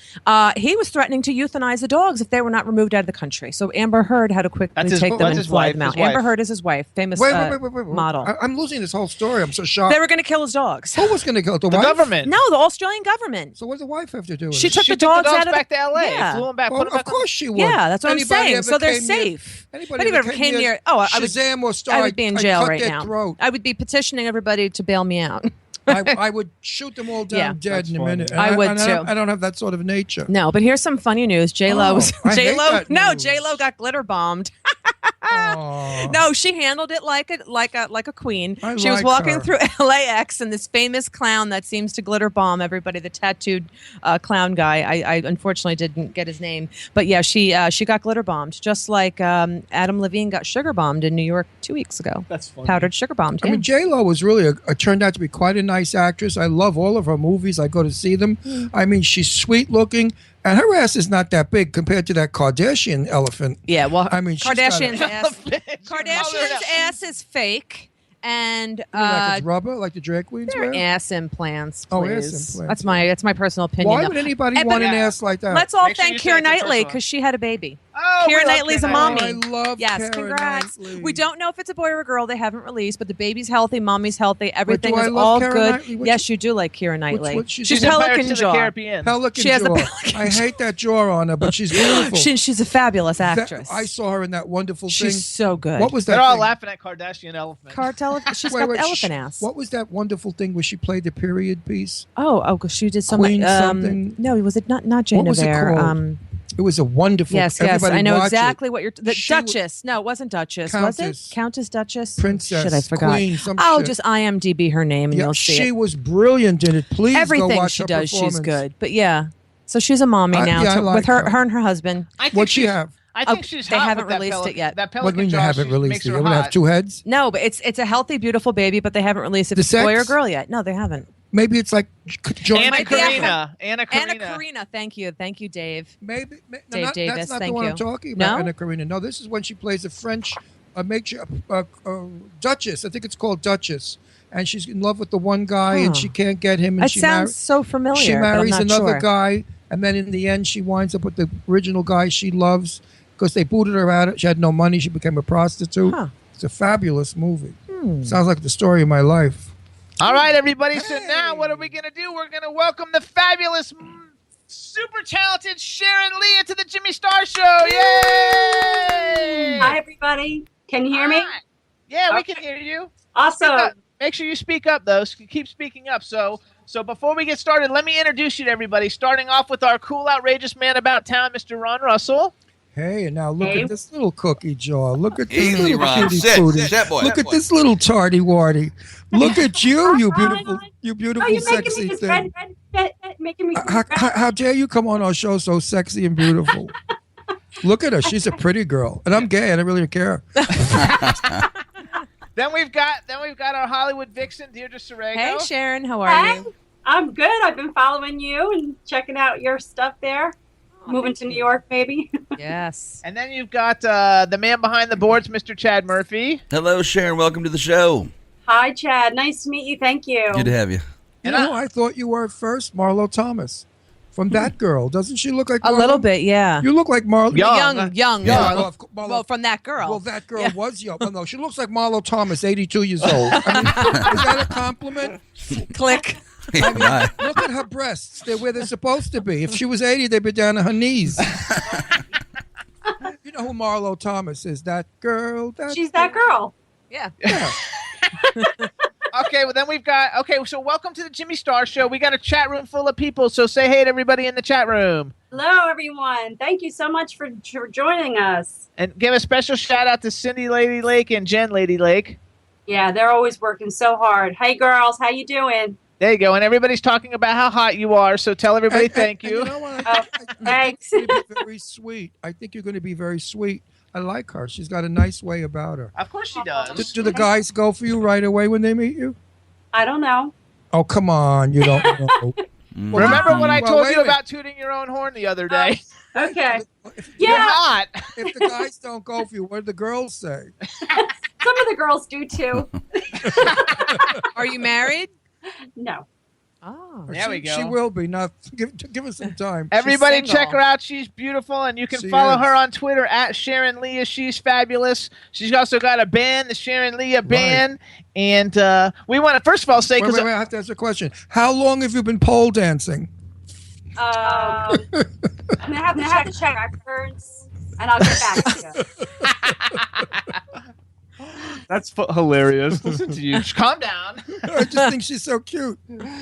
He was threatening to euthanize the dogs if they were not removed out of the country. So Amber Heard had to quickly That's his- take them that's and his fly wife, them out. his wife. Amber Heard is his wife, famous Wait. model. I'm losing this whole story. I'm so shocked. They were going to kill his dogs. Who was going to go? The The wife? government. No, the Australian government. So what does the wife have to do with She it? took She the took dogs the dogs out of back to LA. Yeah. Flew them back. Well, put them of back course she would. Yeah, that's what Anybody I'm saying. ever So they're came near- safe. Anybody If ever came near, I would Shazam or Star, I would be in I'd jail cut right their now. throat. I would be petitioning everybody to bail me out. I would shoot them all down Yeah. dead That's in a funny. minute. I would too. I don't have that sort of nature. No, but here's some funny news. J Lo, Oh, I hate that news. J Lo got glitter bombed. Aw. No, she handled it like a queen. I She was like walking her. through LAX, and this famous clown that seems to glitter bomb everybody, the tattooed clown guy. I unfortunately didn't get his name, but yeah, she got glitter bombed, just like Adam Levine got sugar bombed in New York 2 weeks ago. That's funny. Powdered sugar bombed. I Yeah. mean, J-Lo was really turned out to be quite a nice actress. I love all of her movies. I go to see them. I mean, she's sweet looking, and her ass is not that big compared to that Kardashian elephant. Yeah, well, I mean, she's got Kardashian's a- ass. Kardashian's ass is fake, and You mean like it's rubber, like the drag queens they're wear? ass implants. Oh, Please. ass implants. That's my personal opinion. Why though. would anybody Eh, want but an ass like that? Let's all Make sure thank you say Keira it's a Knightley personal. because she had a baby. Oh, we Keira love Knightley's a Keira mommy. Knightley. I love Yes, Keira congrats. Knightley. We don't know if it's a boy or a girl. They haven't released, but the baby's healthy, mommy's healthy. Everything do I is love all Keira good. Knightley? Yes, you do like Keira Knightley. what she's she's in Pirates pelican of the jaw. Caribbean. Pelican She has the jaw. pelican I hate that jaw on her, but she's beautiful. She's a fabulous actress. I saw her in that wonderful thing. She's so good. What was that They're all thing? laughing at Kardashian Elephant. Cartel? She's got the elephant ass. What was that wonderful thing where she played the period piece? Because she did some Queen something? No, was it not Jane What was it Eyre? called? It was a wonderful. Yes, everybody I know watch exactly it. what you're. The She Duchess. No, it wasn't Duchess. Was Countess. it Countess, Duchess, Princess, Shit, I forgot. Queen, some shit. Just IMDb her name and Yeah, you'll see she it. was brilliant in it. Please go Everything watch she her does, she's performance. good. But yeah, so she's a mommy now yeah, I like with her her. and her husband. I think What'd she she's- have? I think she's they hot haven't with that released it yet. That What do pelican you mean you jaw haven't makes released it? her You would have hot. two heads? No, but it's a healthy, beautiful baby. But they haven't released if The it's a boy or sex? girl yet. No, they haven't. Maybe it's like joint. Anna might be Karina. Anna Anna Karina. Karina. Thank you, Dave. Maybe Dave Davis, That's not thank the one you. I'm talking about. No? Anna Karina. No, this is when she plays a French, Duchess. I think it's called Duchess, and she's in love with the one guy, and she can't get him. And That sounds so familiar. She but I'm marries not another sure. guy, and then in the end, she winds up with the original guy she loves because they booted her out. She had no money. She became a prostitute. Huh. It's a fabulous movie. Sounds like the story of my life. All right, everybody. So now what are we going to do? We're going to welcome the fabulous, super talented Sharon Lia to the Jimmy Star Show. Yay! Hi, everybody. Can you hear me? Hi. Yeah, we can hear you. Awesome. Make sure you speak up, though. Keep speaking up. So before we get started, let me introduce you to everybody, starting off with our cool, outrageous man about town, Mr. Ron Russell. Hey, and now look Hey. at this little cookie jaw. Look at this Easy, little Ron. cutie Sit, pootie. sit, boy. Look Sit, at boy. this little tardy warty. Look at you, you beautiful, you Oh, beautiful, you're making sexy me just thing. making me. How dare you come on our show so sexy and beautiful? Look at her. She's a pretty girl. And I'm gay. I don't really care. Then we've got our Hollywood vixen, Deirdre Sorego. Hey, Sharon, how are Hey, you? I'm good. I've been following you and checking out your stuff there. Moving to New York, maybe. Yes. And then you've got the man behind the boards, Mr. Chad Murphy. Hello, Sharon. Welcome to the show. Hi, Chad. Nice to meet you. Thank you. Good to have you. You know who I thought you were at first? Marlo Thomas. From that girl. Doesn't she look like A Marlo? little bit, yeah. You look like Marlo. Young. Young. Yeah, Marlo. Marlo- Well, from that girl. Well, that girl Yeah. was young. Well, no, she looks like Marlo Thomas, 82 years old. I mean, is that a compliment? Click. I mean, Right. look at her breasts. They're where they're supposed to be. If she was 80, they'd be down to her knees. You know who Marlo Thomas is? That girl. She's that girl. Yeah. Yeah. Okay, well then we've got so welcome to the Jimmy Star Show. We got a chat room full of people, so say hey to everybody in the chat room. Hello, everyone. Thank you so much for joining us. And give a special shout out to Cindy Lady Lake and Jen Lady Lake. Yeah, they're always working so hard. Hey, girls, how you doing? There you go. And everybody's talking about how hot you are, so tell everybody thank you. You know what? Oh, I thanks. think you're going to be very sweet. I think you're going to be very sweet. I like her. She's got a nice way about her. Of course she does. Do the guys go for you right away when they meet you? I don't know. Oh, come on. You don't know. Remember what I Well, told wait you a minute. about tooting your own horn the other day? Okay. You're Yeah, hot. If the guys don't go for you, what do the girls say? some of the girls do too. Are you married? No. Oh. There we go. She will be. Now, give us some time. Everybody single. check her out. She's beautiful, and you can She follow is. her on Twitter at Sharon Lia. She's fabulous. She's also got a band, the Sharon Lia Band. And we want to first of all say, Wait, because I have to ask a question. How long have you been pole dancing? I'm gonna have to check records, and I'll get back to you. that's hilarious. Listen to you. Calm down. I just think she's so cute.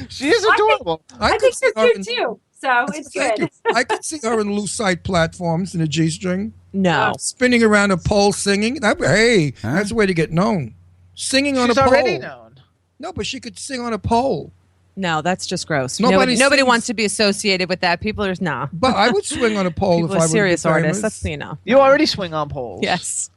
She is adorable. I could think see you're her cute in- too, so it's Thank good. you. I could see her in loose side platforms in a G-string, No. spinning around a pole singing. Hey, that's a way to get known. Singing on She's a pole. already known. No, but she could sing on a pole. No, that's just gross. Nobody Nobody sings- wants to be associated with that. People are no. But I would swing on a pole People if I are were serious artists. famous. That's You already swing on poles. Yes.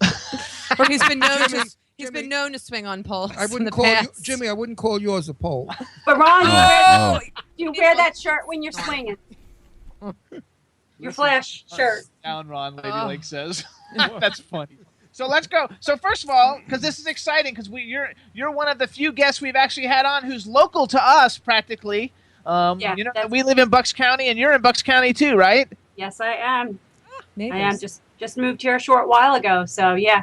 Or he's been known Jimmy, to. He's Jimmy. been known to swing on poles. I in the wouldn't call you, past. Jimmy. I wouldn't call yours a pole. But Ron, Oh. you wear that shirt when you're swinging. Your flash shirt. Down, Ron, Lady Lake says. That's funny. So let's go. So first of all, because this is exciting, because you're one of the few guests we've actually had on who's local to us practically. Yeah, you know, that's- we live in Bucks County, and you're in Bucks County too, right? Yes, I am. I am Neighbors. just Just moved here a short while ago, so yeah.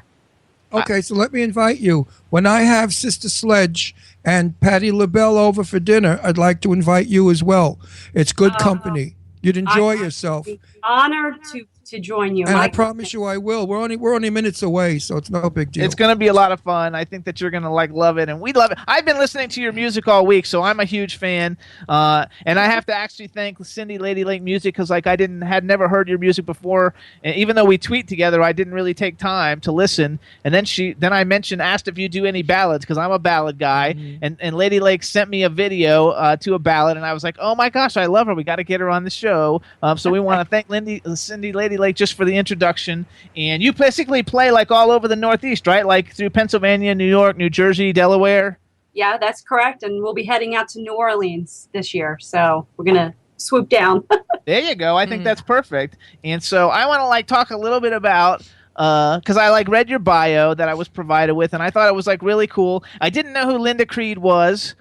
Okay, so let me invite you. When I have Sister Sledge and Patti LaBelle over for dinner, I'd like to invite you as well. It's good company. You'd enjoy yourself. I'd be honored to join you. And I promise you I will. We're only minutes away, so it's no big deal. It's going to be a lot of fun. I think that you're going to love it, and we love it. I've been listening to your music all week, so I'm a huge fan. And I have to actually thank Cindy Lady Lake Music because I had never heard your music before, and even though we tweet together, I didn't really take time to listen. And then I asked if you do any ballads because I'm a ballad guy, and Lady Lake sent me a video to a ballad, and I was like, oh my gosh, I love her. We got to get her on the show. So we want to thank Cindy Lady Lake just for the introduction. And you basically play like all over the Northeast, right? Like through Pennsylvania, New York, New Jersey, Delaware. Yeah, that's correct. And we'll be heading out to New Orleans this year. So we're going to swoop down. There you go. I think that's perfect. And so I want to talk a little bit about because I read your bio that I was provided with, and I thought it was really cool. I didn't know who Linda Creed was.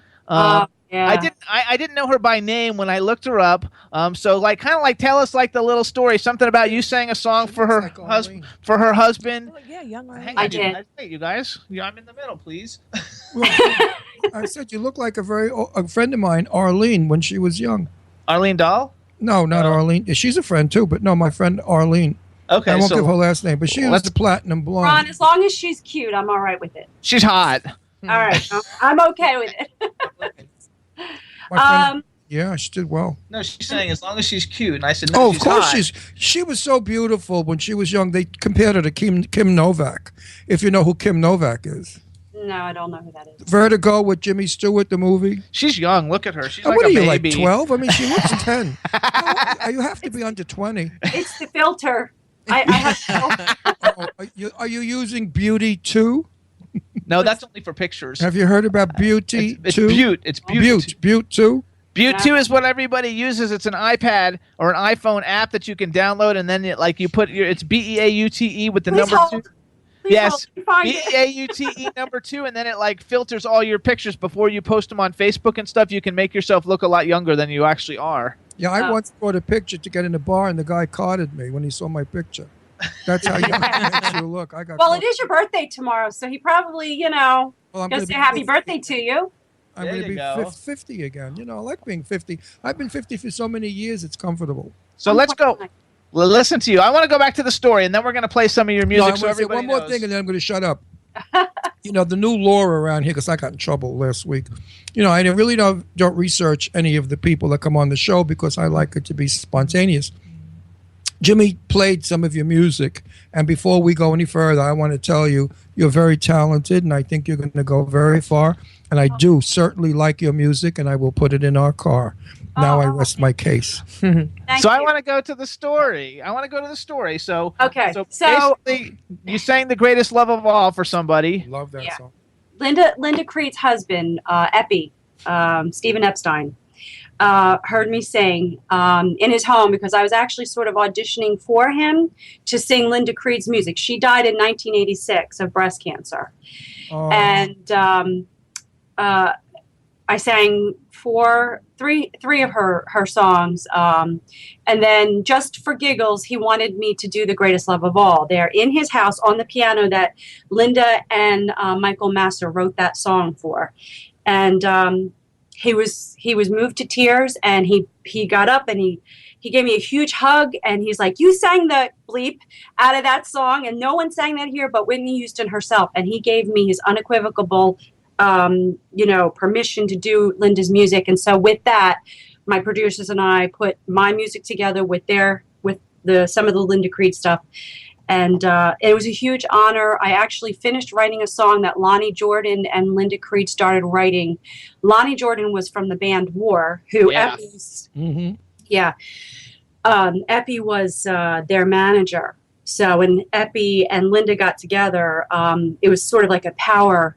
Yeah. I didn't know her by name when I looked her up. So tell us the little story. Something about you sang a song for her husband. Oh, yeah, young Arlene. I did. Hey, you guys. Yeah, I'm in the middle, please. I said you look like a friend of mine, Arlene, when she was young. Arlene Dahl? No, not Arlene. Yeah, she's a friend too, but no, my friend Arlene. Okay, I won't give her last name, but she was the platinum blonde. Ron, as long as she's cute, I'm all right with it. She's hot. All right. I'm okay with it. Yeah, she did well. No, she's saying as long as she's cute, and I said no. Oh, she's of course hot. she was so beautiful when she was young. They compared her to Kim Novak, if you know who Kim Novak is. No, I don't know who that is. Vertigo with Jimmy Stewart, the movie. She's young. Look at her. She's What like are a you, baby. 12? I mean, she looks 10. You have to be under 20. It's the filter. I have Are you using Beauty 2? No, that's only for pictures. Have you heard about Beauty 2? It's Butte. It's Butte. Butte 2? Butte 2 is what everybody uses. It's an iPad or an iPhone app that you can download, and then you put it's BEAUTE with the number 2. Yes, BEAUTE number 2, and then it filters all your pictures before you post them on Facebook and stuff. You can make yourself look a lot younger than you actually are. Yeah, I once brought a picture to get in the bar, and the guy carded me when he saw my picture. That's how you makes you look. Well, it is your birthday tomorrow, so he probably, gonna say happy birthday to you. I'm going to be 50 again. I like being 50. I've been 50 for so many years, it's comfortable. So let's go. Well, listen to you. I want to go back to the story, and then we're going to play some of your music. I'm going to say one more thing, and then I'm going to shut up. The new law around here, because I got in trouble last week. I really don't research any of the people that come on the show because I like it to be spontaneous. Jimmy played some of your music, and before we go any further, I want to tell you you're very talented, and I think you're going to go very far. And I do certainly like your music, and I will put it in our car. Now I rest my case. I want to go to the story. So okay. So basically, you sang "The Greatest Love of All" for somebody. Love that song. Linda Creed's husband, Epi, Stephen Epstein, heard me sing in his home because I was actually sort of auditioning for him to sing Linda Creed's music. She died in 1986 of breast cancer. Oh. And I sang three of her songs. And then just for giggles, he wanted me to do The Greatest Love of All there in his house on the piano that Linda and Michael Masser wrote that song for. And he was moved to tears, and he got up and he gave me a huge hug, and he's like, "You sang the bleep out of that song, and no one sang that here but Whitney Houston herself." And he gave me his unequivocal permission to do Linda's music. And so with that, my producers and I put my music together with some of the Linda Creed stuff. And it was a huge honor. I actually finished writing a song that Lonnie Jordan and Linda Creed started writing. Lonnie Jordan was from the band War, who Epi was their manager. So when Epi and Linda got together, it was sort of like a power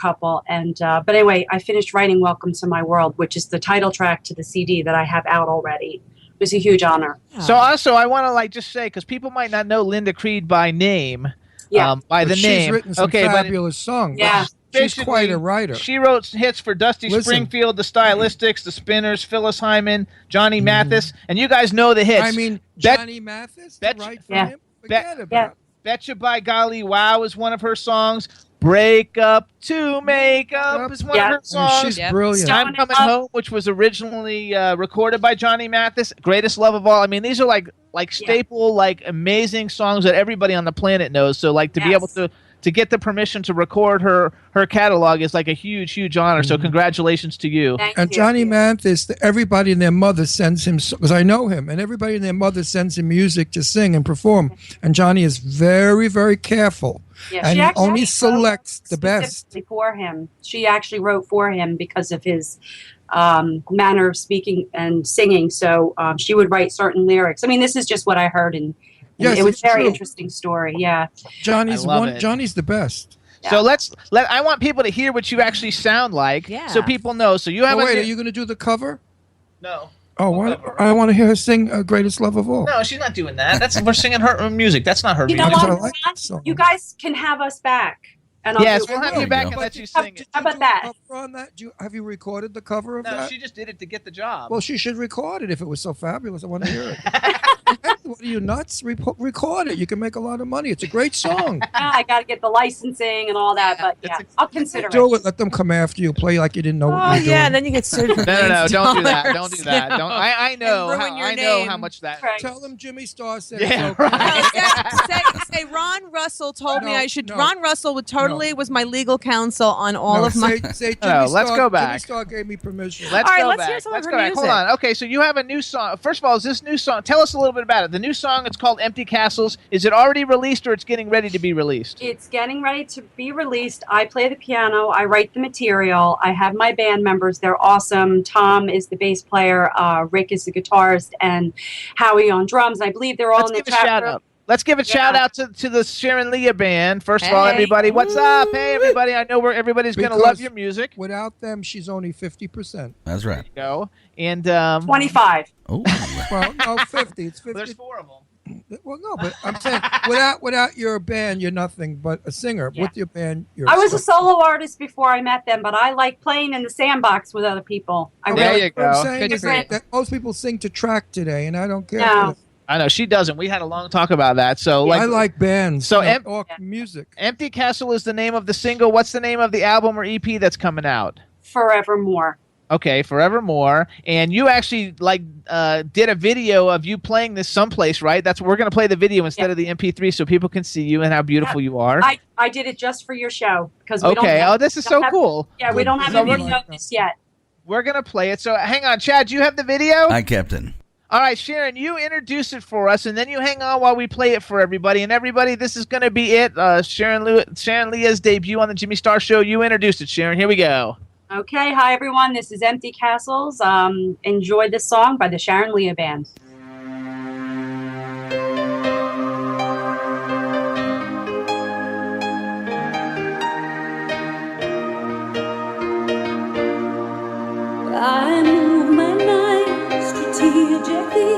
couple. And but anyway, I finished writing "Welcome to My World," which is the title track to the CD that I have out already. It was a huge honor. So also, I want to just say, because people might not know Linda Creed by name. Yeah. She's written some fabulous songs. Yeah. She's quite a writer. She wrote hits for Dusty Springfield, the Stylistics, the Spinners, Phyllis Hyman, Johnny Mathis, and you guys know the hits. I mean, Johnny Mathis, right for him? Forget about Yeah. it. Betcha by Golly Wow is one of her songs. Break Up to Make Up is one Yeah. of her And songs. she's Yep. brilliant. I'm Coming Home, which was originally recorded by Johnny Mathis. Greatest Love of All. I mean, these are like staple, like amazing songs that everybody on the planet knows. So like to be able Yes. to get the permission to record her catalog is like a huge honor. So congratulations to you. Thank And you. Johnny Mathis, everybody and their mother sends him, because I know him, and everybody and their mother sends him music to sing and perform. And Johnny is very, very careful. Yeah, And she he actually only wrote selects the best. specifically for him. She actually wrote for him because of his manner of speaking and singing. So she would write certain lyrics. I mean, this is just what I heard, and Yes, it was it's a very true. interesting story. Yeah. Johnny's I love it. Johnny's the best. So I want people to hear what you actually sound like, Yeah. so people know. So you have Oh, a wait, are you going to do the cover? no. Oh, what? I want to hear her sing "Greatest Love of All." No, she's not doing that. We're singing her music. That's not her You know music. Because what? I like that song. You guys can have us back. And I'll Yes, do we'll it. have There you we back go. and let you How- sing it. How about do a that? cover on that? Have you recorded the cover of No, that? she just did it to get the job. Well, she should record it if it was so fabulous. I want to hear it. What are you nuts? Record it. You can make a lot of money. It's a great song. Yeah, I got to get the licensing and all that, but yeah, I'll consider Do it. it. Let them come after you. Play like you didn't know what Oh you were yeah, doing. then you get sued for no, don't do that. $1 Don't do that. Don't. I know. And ruin your I know how name. much that. Right. Tell them Jimmy Star said Yeah, it's okay. right. Say Ron Russell told me No, I should. no. Ron Russell would totally was my legal counsel on all No, of my. say Jimmy No, let's Star, go Jimmy back. Star gave me permission. Let's All right, go let's back. hear some of Let's her go back. Hold music. on. Okay, so you have a new song. First of all, is this new song? Tell us a little bit about it. The new song. It's called "Empty Castles." Is it already released or it's getting ready to be released? It's getting ready to be released. I play the piano. I write the material. I have my band members. They're awesome. Tom is the bass player. Rick is the guitarist, and Howie on drums. I believe they're all Let's in the give a chat shout room. out. Let's give a shout out to the Sharon Lia band. First of all, Hey. everybody, what's up? Hey, everybody! I know everybody's going to Because love your music. Without them, she's only 50%. That's right. Go and 25. Oh, Well, no, 50. It's 50. there's 4 of them. Well, no, but I'm saying without your band, you're nothing but a singer. Yeah. With your band, you're. I was a star. solo artist before I met them, but I like playing in the sandbox with other people. I There really you What I'm go. saying Good is for you. that most people sing to track today, and I don't care. No. I know she doesn't. We had a long talk about that. So I like bands. So or music. Empty Castle is the name of the single. What's the name of the album or EP that's coming out? forevermore. Okay, Forevermore. And you actually did a video of you playing this someplace, right? We're going to play the video instead of the MP3 so people can see you and how beautiful you are. I did it just for your show because we don't Okay. have, Oh, this is don't so have- cool. Yeah, we don't have So a video of this yet. We're going to play it. So hang on, Chad, do you have the video? I kept it. All right, Sharon, you introduce it for us, and then you hang on while we play it for everybody. And everybody, this is going to be it. Sharon Leah's debut on the Jimmy Star Show. You introduced it, Sharon. Here we go. Okay, hi everyone. This is Empty Castles. Enjoy this song by the Sharon Lia Band. I move my mind strategically,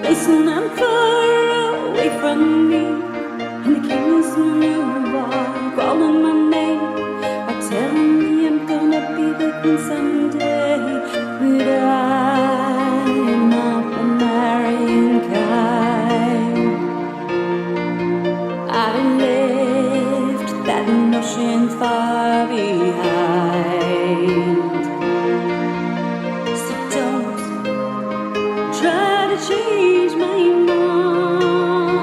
placing them far away from me. And the kids move on, calling my name, are telling me I'm gonna be the queen someday. But I am not the marrying kind. I left that notion far behind. Try to change my mind,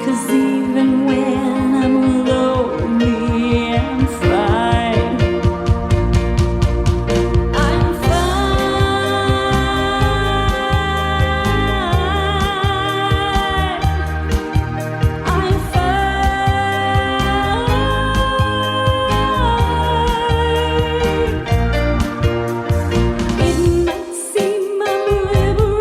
'cause even when I'm lonely, I'm fine. I'm fine. I'm fine. It might seem I'm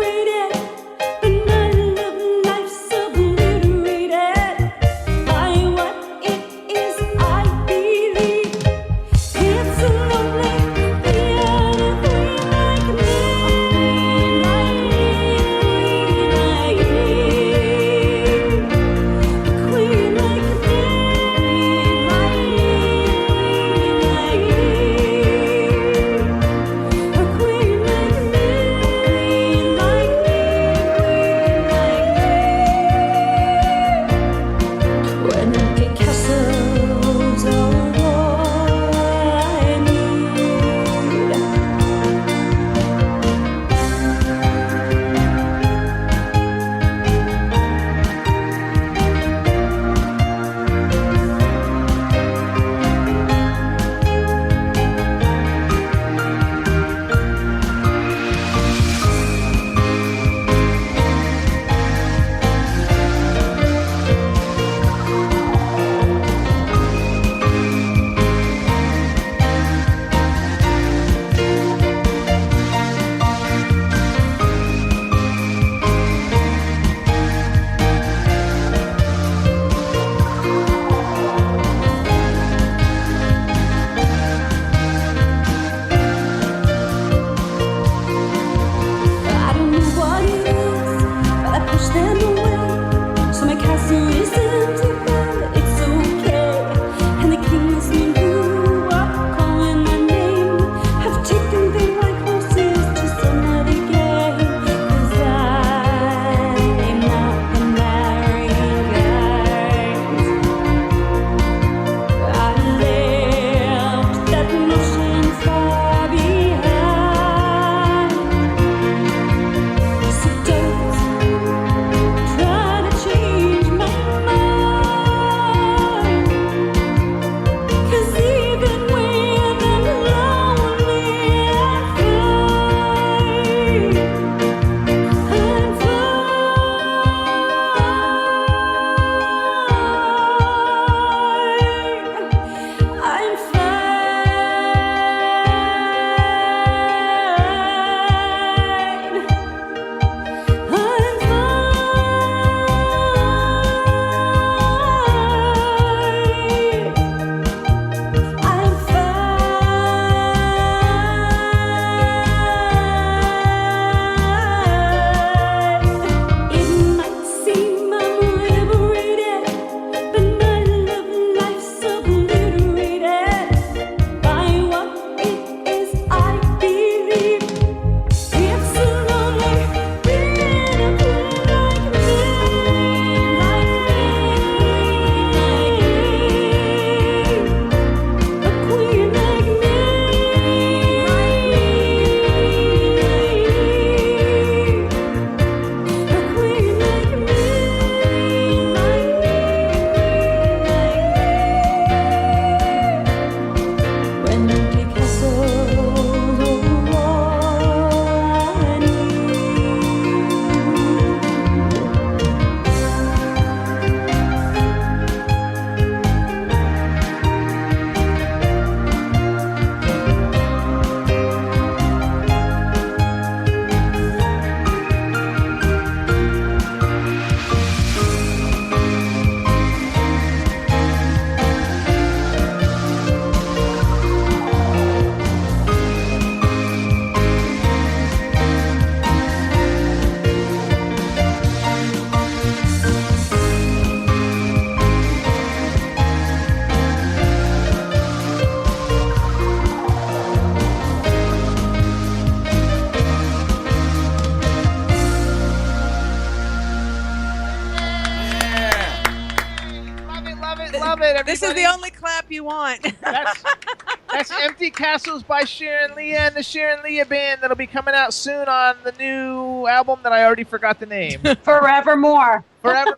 everybody. This is the only clap you want. That's Empty Castles by Sharon Lia and the Sharon Lia Band that'll be coming out soon on the new album that I already forgot the name. Forevermore. Forevermore.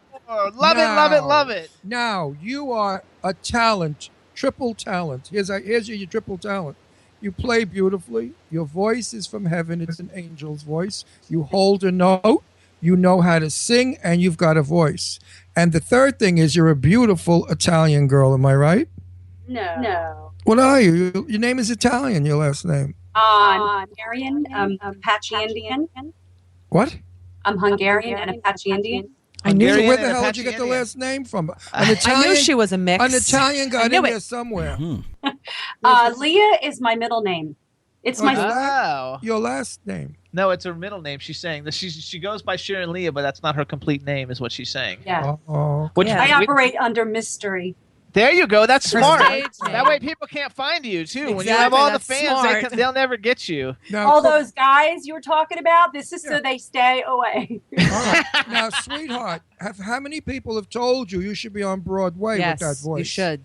Love it, love it, love it. Now, you are a talent, triple talent. Here's your triple talent. You play beautifully. Your voice is from heaven. It's an angel's voice. You hold a note. You know how to sing, and you've got a voice. And the third thing is you're a beautiful Italian girl. Am I right? No. What are you? Your name is Italian, your last name. I'm Hungarian, Apache Indian. What? I'm Hungarian and Apache Indian. I knew. So where the and hell did you Apache get the Indian. last name from? I knew she was a mix. An Italian I got knew in it. there somewhere. Leah is my middle name. It's my Oh. Your last name. No, it's her middle name. She's saying that she goes by Sharon Lia, but that's not her complete name, is what she's saying. yeah. Oh. Which, Yeah. I operate under mystery. There you go. That's Her smart. stage name. That way people can't find you too. When you have Exactly, all the that's fans, smart. they'll never get you. Now, All those guys you were talking about, this is so they stay away. all right. Now, sweetheart, how many people have told you should be on Broadway Yes, with that voice? you should.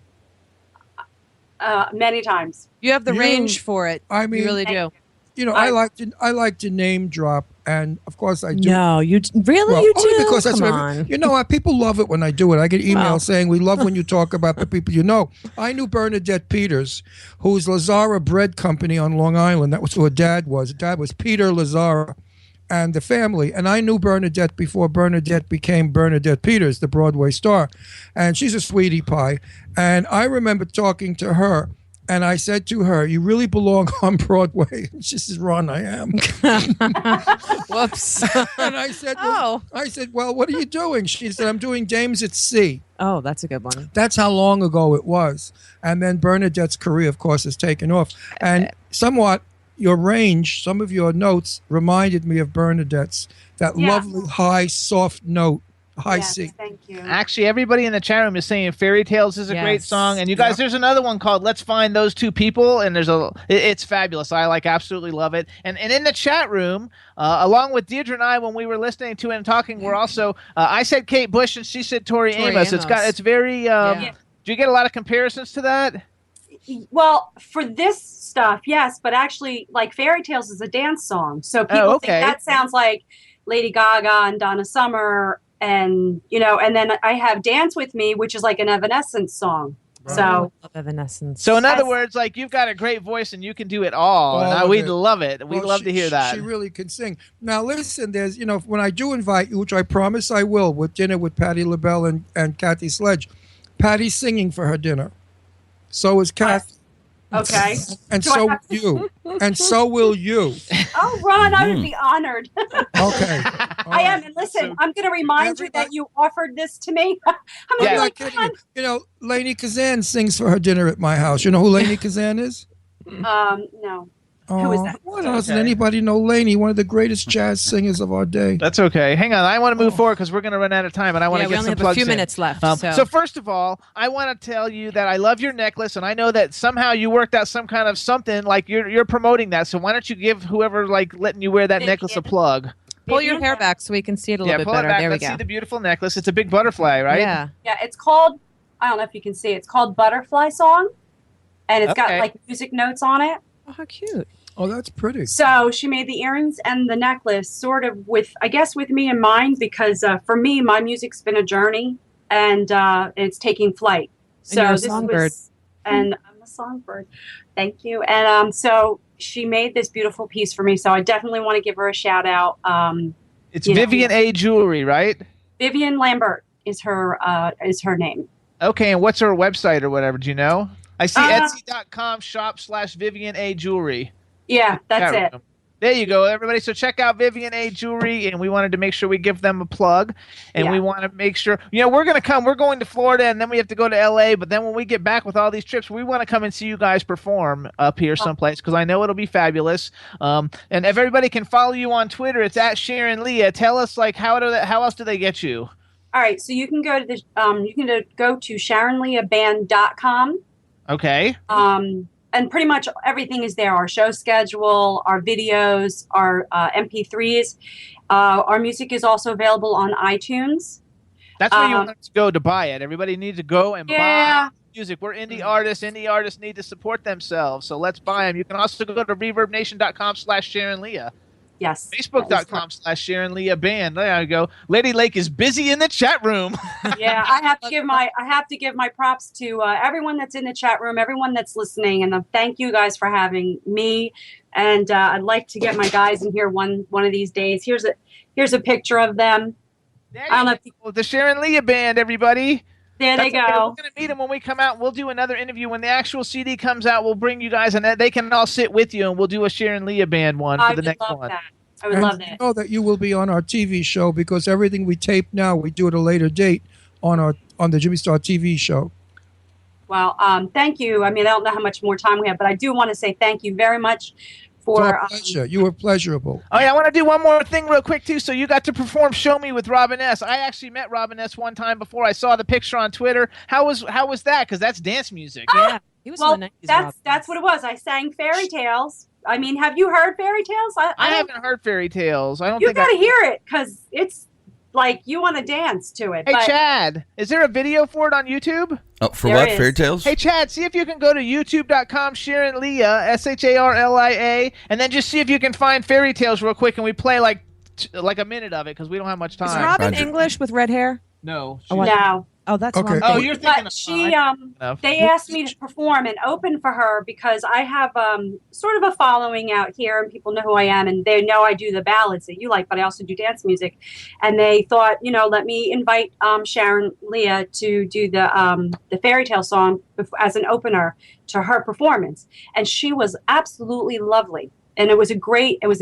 Many times. You have the You- range for it. I mean, you really do. You know, I like to name drop, and of course I do. No, you really Well, you only do. because that's Come what on. you know. People love it when I do it. I get emails Well. saying we love when you talk about the people you know. I knew Bernadette Peters, whose Lazara Bread Company on Long Island. That was who her dad was. Her dad was Peter Lazara, and the family. And I knew Bernadette before Bernadette became Bernadette Peters, the Broadway star. And she's a sweetie pie. And I remember talking to her. And I said to her, "You really belong on Broadway." And she says, "Ron, I am." Whoops. And I said, Oh. well, what are you doing? She said, "I'm doing Dames at Sea." Oh, that's a good one. That's how long ago it was. And then Bernadette's career, of course, has taken off. And somewhat your range, some of your notes reminded me of Bernadette's. That lovely, high, soft note, high C. Thank you. Actually, everybody in the chat room is saying Fairy Tales is a great Yes. song. And you guys, there's another one called Let's Find Those Two People. And it's fabulous. I absolutely love it. And in the chat room, along with Deirdre and I, when we were listening to it and talking, we're also, I said Kate Bush and she said Tori Amos. It's very, do you get a lot of comparisons to that? Well, for this stuff, yes, but actually, like Fairy Tales is a dance song. So people think that sounds like Lady Gaga and Donna Summer. And, and then I have Dance With Me, which is like an Evanescence song. Right. So, I love Evanescence. So in other words, like you've got a great voice and you can do it all. And we'd love it. We'd love to hear that. She really can sing. Now, listen, there's, when I do invite you, which I promise I will, with dinner with Patti LaBelle and Kathy Sledge, Patty's singing for her dinner. So is Kathy. Okay. And so will you. And so will you. Oh, Ron, I would be honored. Okay. I am. And listen, I'm going to remind you that you offered this to me. I'm not kidding you. Lainey Kazan sings for her dinner at my house. You know who Lainey Kazan is? No. Who is that? Why doesn't anybody know Lainey, one of the greatest jazz singers of our day? That's okay. Hang on. I want to move forward because we're going to run out of time, and I want to get some plugs in. We only have a few minutes left. So first of all, I want to tell you that I love your necklace, and I know that somehow you worked out some kind of something, like you're promoting that. So why don't you give whoever letting you wear that necklace a plug? Pull your hair back so we can see it a little bit pull better. It back. There we Let's go. see the beautiful necklace. It's a big butterfly, right? Yeah. Yeah, it's called, I don't know if you can see it. It's called Butterfly Song, and it's got like music notes on it. Oh, how cute. Oh, that's pretty. So she made the earrings and the necklace sort of with me in mind, because for me, my music's been a journey, and it's taking flight. So and you're a this songbird. And I'm a songbird. Thank you. And so she made this beautiful piece for me. So I definitely want to give her a shout out. It's Vivian A. Jewelry, right? Vivian Lambert is her name. Okay, and what's her website or whatever? Do you know? I see Etsy.com/Vivian A. Jewelry. Yeah, that's it. There you go, everybody. So check out Vivian A. Jewelry, and we wanted to make sure we give them a plug. And we want to make sure, we're going to come. We're going to Florida, and then we have to go to L.A. But then when we get back with all these trips, we want to come and see you guys perform up here someplace, because I know it'll be fabulous. And if everybody can follow you on Twitter, it's at Sharon Lia. Tell us, how else do they get you? All right, so you can go to go to SharonLeaBand.com. Okay. And pretty much everything is there. Our show schedule, our videos, our MP3s. Our music is also available on iTunes. That's where you want to go to buy it. Everybody needs to go and buy music. We're indie artists. Indie artists need to support themselves, so let's buy them. You can also go to ReverbNation.com/Sharon Leah. Yes. Facebook.com/Sharon Leah Band. There you go. Lady Lake is busy in the chat room. Yeah, I have to give my props to everyone that's in the chat room, everyone that's listening, and thank you guys for having me. And I'd like to get my guys in here one of these days. Here's a picture of them. I don't know if you, The Sharon Leah Band, everybody. there they go. Okay. We're going to meet them when we come out. We'll do another interview. When the actual CD comes out, we'll bring you guys, and they can all sit with you, and we'll do a Sharon Leah Band one for the next one. I would love that. You know that you will be on our TV show because everything we tape now, we do at a later date on the Jimmy Star TV show. Well, thank you. I mean, I don't know how much more time we have, but I do want to say thank you very much for It's our pleasure. You were pleasurable. Oh, yeah, I want to do one more thing real quick, too. So you got to perform Show Me with Robin S. I actually met Robin S. one time before. I saw the picture on Twitter. How was that? Because that's dance music. Yeah. He was in the 90s, that's what it was. I sang fairy tales. I mean, have you heard fairy tales? I haven't heard fairy tales. I don't You think got to hear it because it's like you want to dance to it. Hey, but Chad, is there a video for it on YouTube? Oh, for There what? is. Fairy tales? Hey, Chad, see if you can go to youtube.com, Sharon Leah, SHARLIA, and then just see if you can find fairy tales real quick, and we play like a minute of it because we don't have much time. Is Robin Roger. English with red hair? No. no. Oh, that's Okay. wrong. Oh, you're thinking But of she, enough. they asked me to perform and open for her because I have sort of a following out here, and people know who I am, and they know I do the ballads that you like, but I also do dance music. And they thought, let me invite Sharon Leah to do the fairy tale song as an opener to her performance, and she was absolutely lovely. And it was a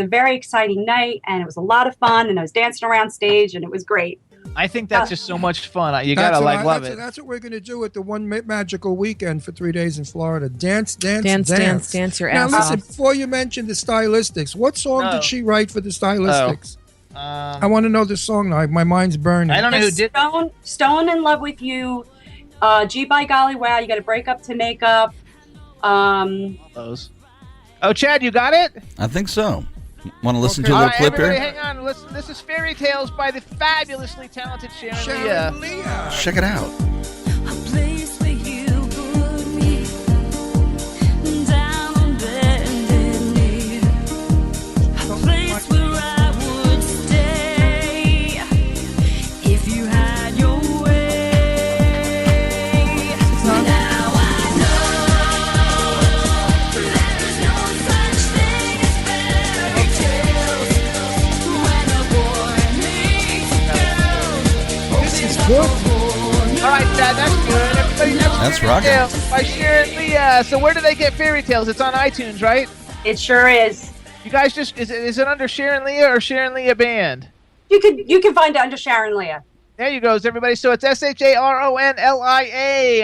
very exciting night, and it was a lot of fun, and I was dancing around stage, and it was great. I think that's just so much fun. You gotta love it. That's what we're going to do at the one magical weekend for 3 days in Florida. Dance your Your now, ass listen, off. before you mention the stylistics, what song did she write for the stylistics? I want to know the song now. My mind's burning. I don't know who did. Stone in Love with You, G by Golly Wow, You Got to Break Up to Make Up. Those. Oh, Chad, you got it? I think so. Want to listen to a All little right, clip everybody, here? hang on. Listen, this is Fairy Tales by the fabulously talented Sharon Leah. Sharon Lia. Check it out. Good. All right, Chad, that's good. Everybody, That's Fairy rocking. Tales by Sharon Leah. So where do they get Fairy Tales? It's on iTunes, right? It sure is. You guys just is it under Sharon Leah or Sharon Leah Band? You can find it under Sharon Leah. There you go, everybody. So it's SHARONLIA,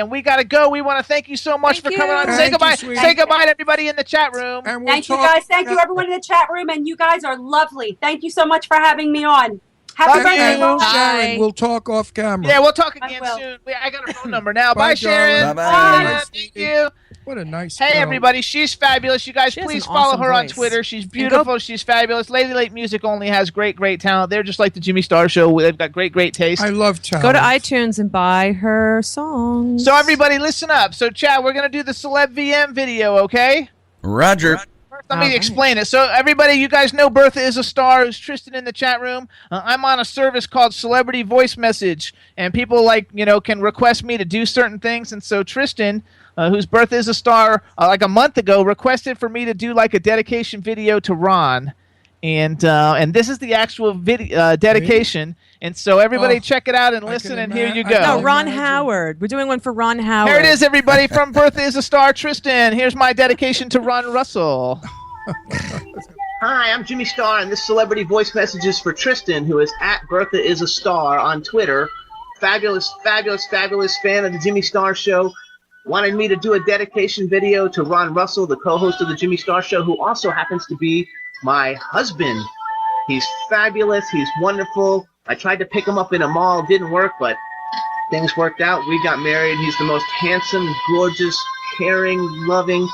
and we gotta go. We want to thank you so much Thank for coming on. you. Say Thank you, goodbye. sweetie. Say goodbye to everybody in the chat room. And we'll Thank you talk- guys. Thank you everyone in the chat room, and you guys are lovely. Thank you so much for having me on. Happy Love birthday, you. Mom. Sharon, we'll talk off camera. Yeah, we'll talk I again will. soon. I got her phone number now. Bye, Bye, Sharon. Bye-bye. Bye. Thank you. What a nice Hey, girl. everybody. She's fabulous. You guys, She has please an follow awesome her on voice. Twitter. She's And beautiful. She's fabulous. Lady Lake Music only has great, great talent. They're just like the Jimmy Star Show. They've got great, great taste. I love talent. Go to iTunes and buy her songs. So, everybody, listen up. So, Chad, we're going to do the Celeb VM video, okay? Roger. First, let me Alright. explain it. So, everybody, you guys know Bertha is a Star. Who's Tristan in the chat room? I'm on a service called Celebrity Voice Message, and people can request me to do certain things. And so, Tristan, whose Bertha is a Star, like a month ago, requested for me to do like a dedication video to Ron, and this is the actual video dedication. And so, everybody, Oh, check it out and I listen. can And here you ima- go. I No, can Ron imagine. Howard. We're doing one for Ron Howard. Here it is, everybody, from Bertha is a Star, Tristan. Here's my dedication to Ron Russell. Hi, I'm Jimmy Star, and this celebrity voice message is for Tristan, who is at Bertha is a Star on Twitter. Fabulous, fabulous, fabulous fan of the Jimmy Star Show. Wanted me to do a dedication video to Ron Russell, the co-host of the Jimmy Star Show, who also happens to be my husband. He's fabulous. He's wonderful. I tried to pick him up in a mall. Didn't work, but things worked out. We got married. He's the most handsome, gorgeous, caring, loving,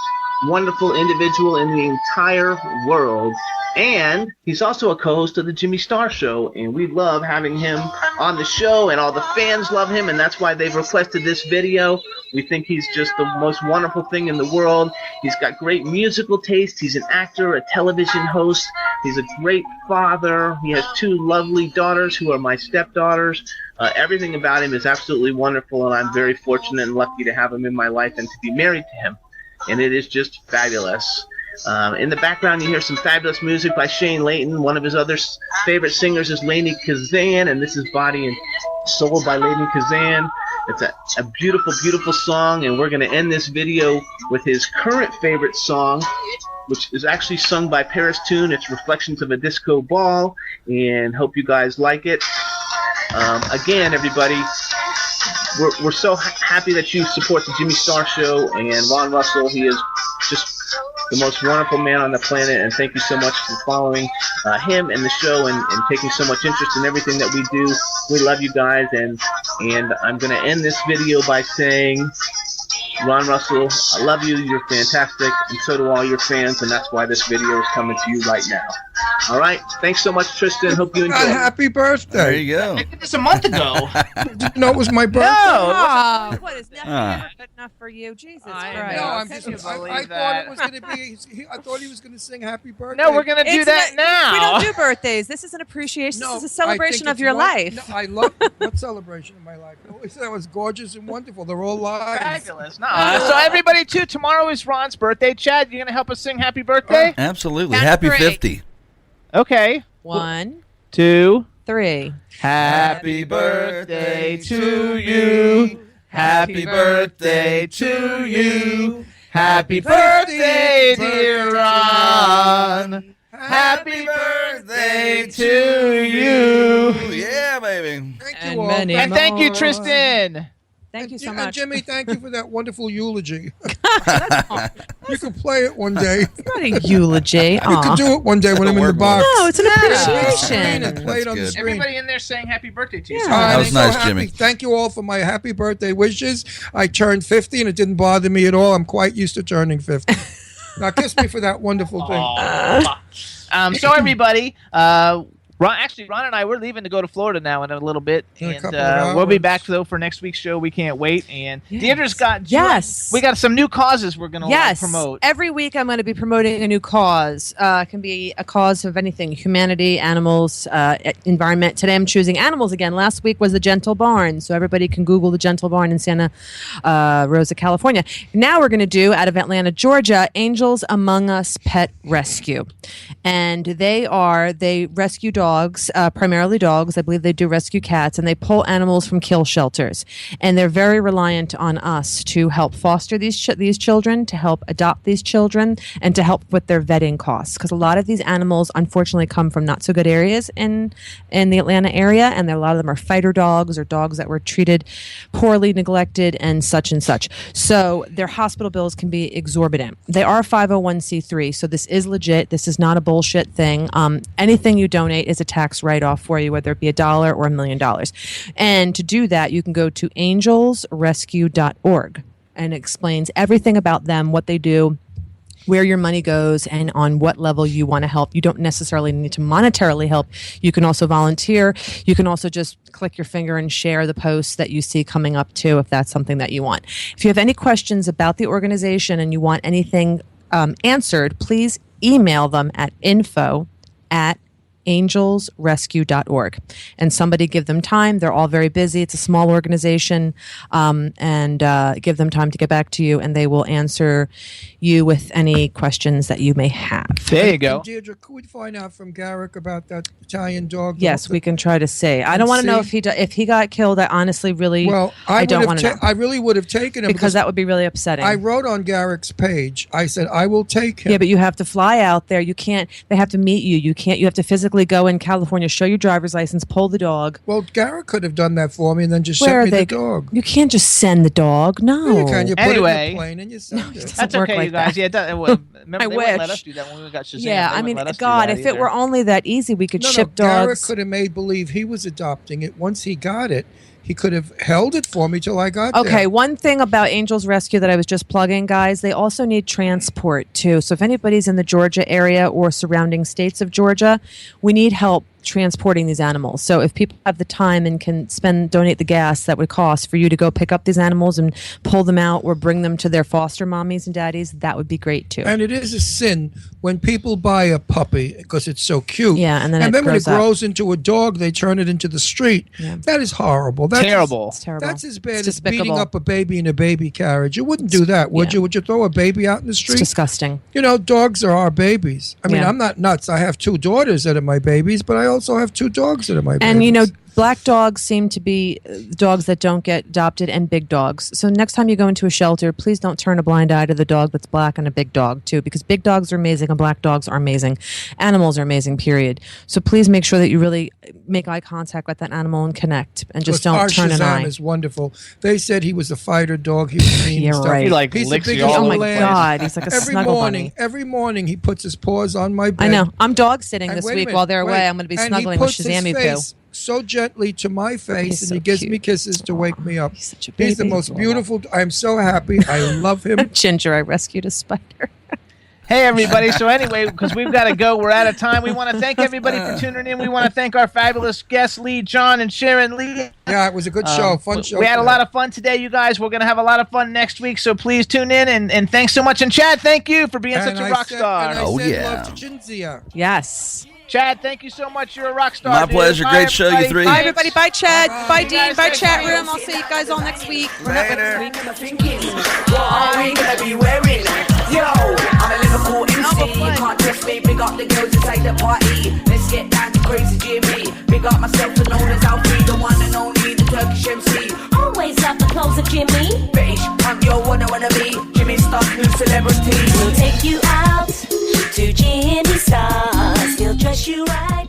wonderful individual in the entire world. And he's also a co-host of the Jimmy Star Show, and we love having him on the show, and all the fans love him, and that's why they've requested this video. We think he's just the most wonderful thing in the world. He's got great musical taste. He's an actor, a television host. He's a great father. He has 2 lovely daughters who are my stepdaughters. Everything about him is absolutely wonderful, and I'm very fortunate and lucky to have him in my life and to be married to him. And it is just fabulous. In the background, you hear some fabulous music by Shane Layton. One of his other favorite singers is Lainey Kazan, and this is Body and Soul by Lainey Kazan. It's a beautiful, beautiful song, and we're going to end this video with his current favorite song, which is actually sung by Paris Toon. It's Reflections of a Disco Ball, and hope you guys like it. Again, everybody, we're so happy that you support the Jimmy Star Show, and Ron Russell, he is just the most wonderful man on the planet, and thank you so much for following him and the show and taking so much interest in everything that we do. We love you guys, and I'm going to end this video by saying, Ron Russell, I love you, you're fantastic, and so do all your fans, and that's why this video is coming to you right now. All right, thanks so much, Tristan. Hope you enjoy. Happy birthday. There you go. I did this a month ago. Didn't know it was my birthday. Oh, what is nothing ever good enough for you? Jesus Christ. No, I'm just. I thought it was going to be. I thought he was going to sing "Happy Birthday." No, we're going to do that now. We don't do birthdays. This is an appreciation. No, this is a celebration I of think your it's life. No, I love what celebration of my life. I always said it was gorgeous and wonderful. They're all live. Fabulous. No, so everybody, too, tomorrow is Ron's birthday. Chad, you going to help us sing Happy Birthday? Absolutely. Count Happy 3. 50. Okay. 1, 2, 3. Happy birthday to you. Happy birthday to you. Happy birthday, dear Ron. Happy birthday to you. Yeah, baby. Thank And you all. many And thank you, more. Tristan. Thank you so And much. Jimmy, thank you for that wonderful eulogy. You can play it one day. It's not a eulogy. You can do it one day when I'm in the box. No, it's an Screen appreciation. and play it on the good. screen. Everybody in there saying happy birthday to you. Yeah. So That I'm was so nice, happy. Jimmy. Thank you all for my happy birthday wishes. I turned 50 and it didn't bother me at all. I'm quite used to turning 50. Now kiss me for that wonderful thing. So everybody, Ron and I, we're leaving to go to Florida now in a little bit, In a and couple of we'll be hours. back though for next week's show. We can't wait. And Yes. Deandra's got Yes. we got some new causes we're going to Yes. promote. Every week I'm going to be promoting a new cause. It can be a cause of anything: humanity, animals, environment. Today I'm choosing animals again. Last week was the Gentle Barn, so everybody can Google the Gentle Barn in Santa Rosa, California. Now we're going to do, out of Atlanta, Georgia, Angels Among Us Pet Rescue. And they rescue dogs, primarily dogs. I believe they do rescue cats, and they pull animals from kill shelters. And they're very reliant on us to help foster these children, to help adopt these children, and to help with their vetting costs. Because a lot of these animals, unfortunately, come from not so good areas in the Atlanta area, and a lot of them are fighter dogs or dogs that were treated poorly, neglected, and such and such. So their hospital bills can be exorbitant. They are 501c3, so this is legit. This is not a bullshit thing. Anything you donate is a tax write-off for you, whether it be $1 or $1 million. And to do that, you can go to angelsrescue.org, and it explains everything about them, what they do, where your money goes, and on what level you want to help. You don't necessarily need to monetarily help. You can also volunteer. You can also just click your finger and share the posts that you see coming up too, if that's something that you want. If you have any questions about the organization and you want anything answered, please email them at info@angelsrescue.org, and somebody give them time. They're all very busy. It's a small organization, and give them time to get back to you, and they will answer you with any questions that you may have. There you go. And Deirdre, could we find out from Garrick about that Italian dog? Yes, we can try to see. I don't want to know if he got killed. I honestly really, Well, I don't want to know. I really would have taken him because that would be really upsetting. I wrote on Garrick's page. I said I will take him. Yeah, but you have to fly out there. You can't. They have to meet you. You can't. You have to physically go in California, show your driver's license, pull the dog. Well, Garrick could have done that for me and then just Where sent are me they? the dog. You can't just send the dog. No. You can. You put it in Anyway. the plane and you send it. That's work okay, like you guys. that. Yeah, remember I they wouldn't let wish. us do that when we got Shazam. Yeah, They I wouldn't mean, let us do God, that if it either. were only that easy, we could No, ship Garrick dogs. could have made believe he was adopting it. Once he got it, he could have held it for me till I got there. Okay, one thing about Angels Rescue that I was just plugging, guys, they also need transport too. So if anybody's in the Georgia area or surrounding states of Georgia, we need help transporting these animals. So if people have the time and can donate the gas that would cost for you to go pick up these animals and pull them out or bring them to their foster mommies and daddies, that would be great too. And it is a sin when people buy a puppy because it's so cute. Yeah, and then when it grows grows into a dog, they turn it into the street. Yeah. That is horrible. That's Terrible. It's terrible. That's as bad It's as beating despicable. up a baby in a baby carriage. You wouldn't do that, would you? Would you throw a baby out in the It's street? disgusting. You know, dogs are our babies. I mean, Yeah. I'm not nuts. I have 2 daughters that are my babies, but I also have 2 dogs that are my babies. And you know, black dogs seem to be dogs that don't get adopted, and big dogs. So next time you go into a shelter, please don't turn a blind eye to the dog that's black and a big dog too, because big dogs are amazing and black dogs are amazing. Animals are amazing, period. So please make sure that you really make eye contact with that animal and connect, and just Our don't turn an Shazam eye. is wonderful. They said he was a fighter dog. He was mean You're and stuff. right. He, like, He's the licks you biggest all Oh over my the lamb. place. God, he's like a Every snuggle morning, bunny. every morning he puts his paws on my bed. I know. I'm dog sitting And this wait a week minute, while they're wait. away. I'm going to be And snuggling he with puts his Shazammy Poo. face so gently to my face, He's and so he gives me cute. kisses to wake me up. He's such a He's the baby. most beautiful. I'm so happy. I love him. Ginger, I rescued a spider. Hey, everybody. So anyway, because we've got to go, we're out of time. We want to thank everybody for tuning in. We want to thank our fabulous guests, Lee John and Sharon Lee. Yeah, it was a good show. Fun show. We had a today. lot of fun today, you guys. We're going to have a lot of fun next week, so please tune in. And thanks so much. And Chad, thank you for being And such a I rock said- star. and I Oh, said yeah. love to Jinzia. Yes. Chad, thank you so much. You're a rock star. My dude. pleasure. Bye, Great show, you everybody. three. Bye, everybody. Bye, Chad. Bye, You Dean. guys Bye, take chat care. room. I'll see you guys all next week. Later. Thinking, what are we gonna be wearing? Yo, I'm a Liverpool MC. You can't trust me. Big up the girls inside the party. Let's get down to crazy Jimmy. Big up myself and known as Alfie, the one and only, the Turkish MC. Always love the clothes of Jimmy. Bitch, I'm your one I wanna be. Jimmy Star, new celebrity. We'll take you out to Jimmy Stars. He'll dress you right.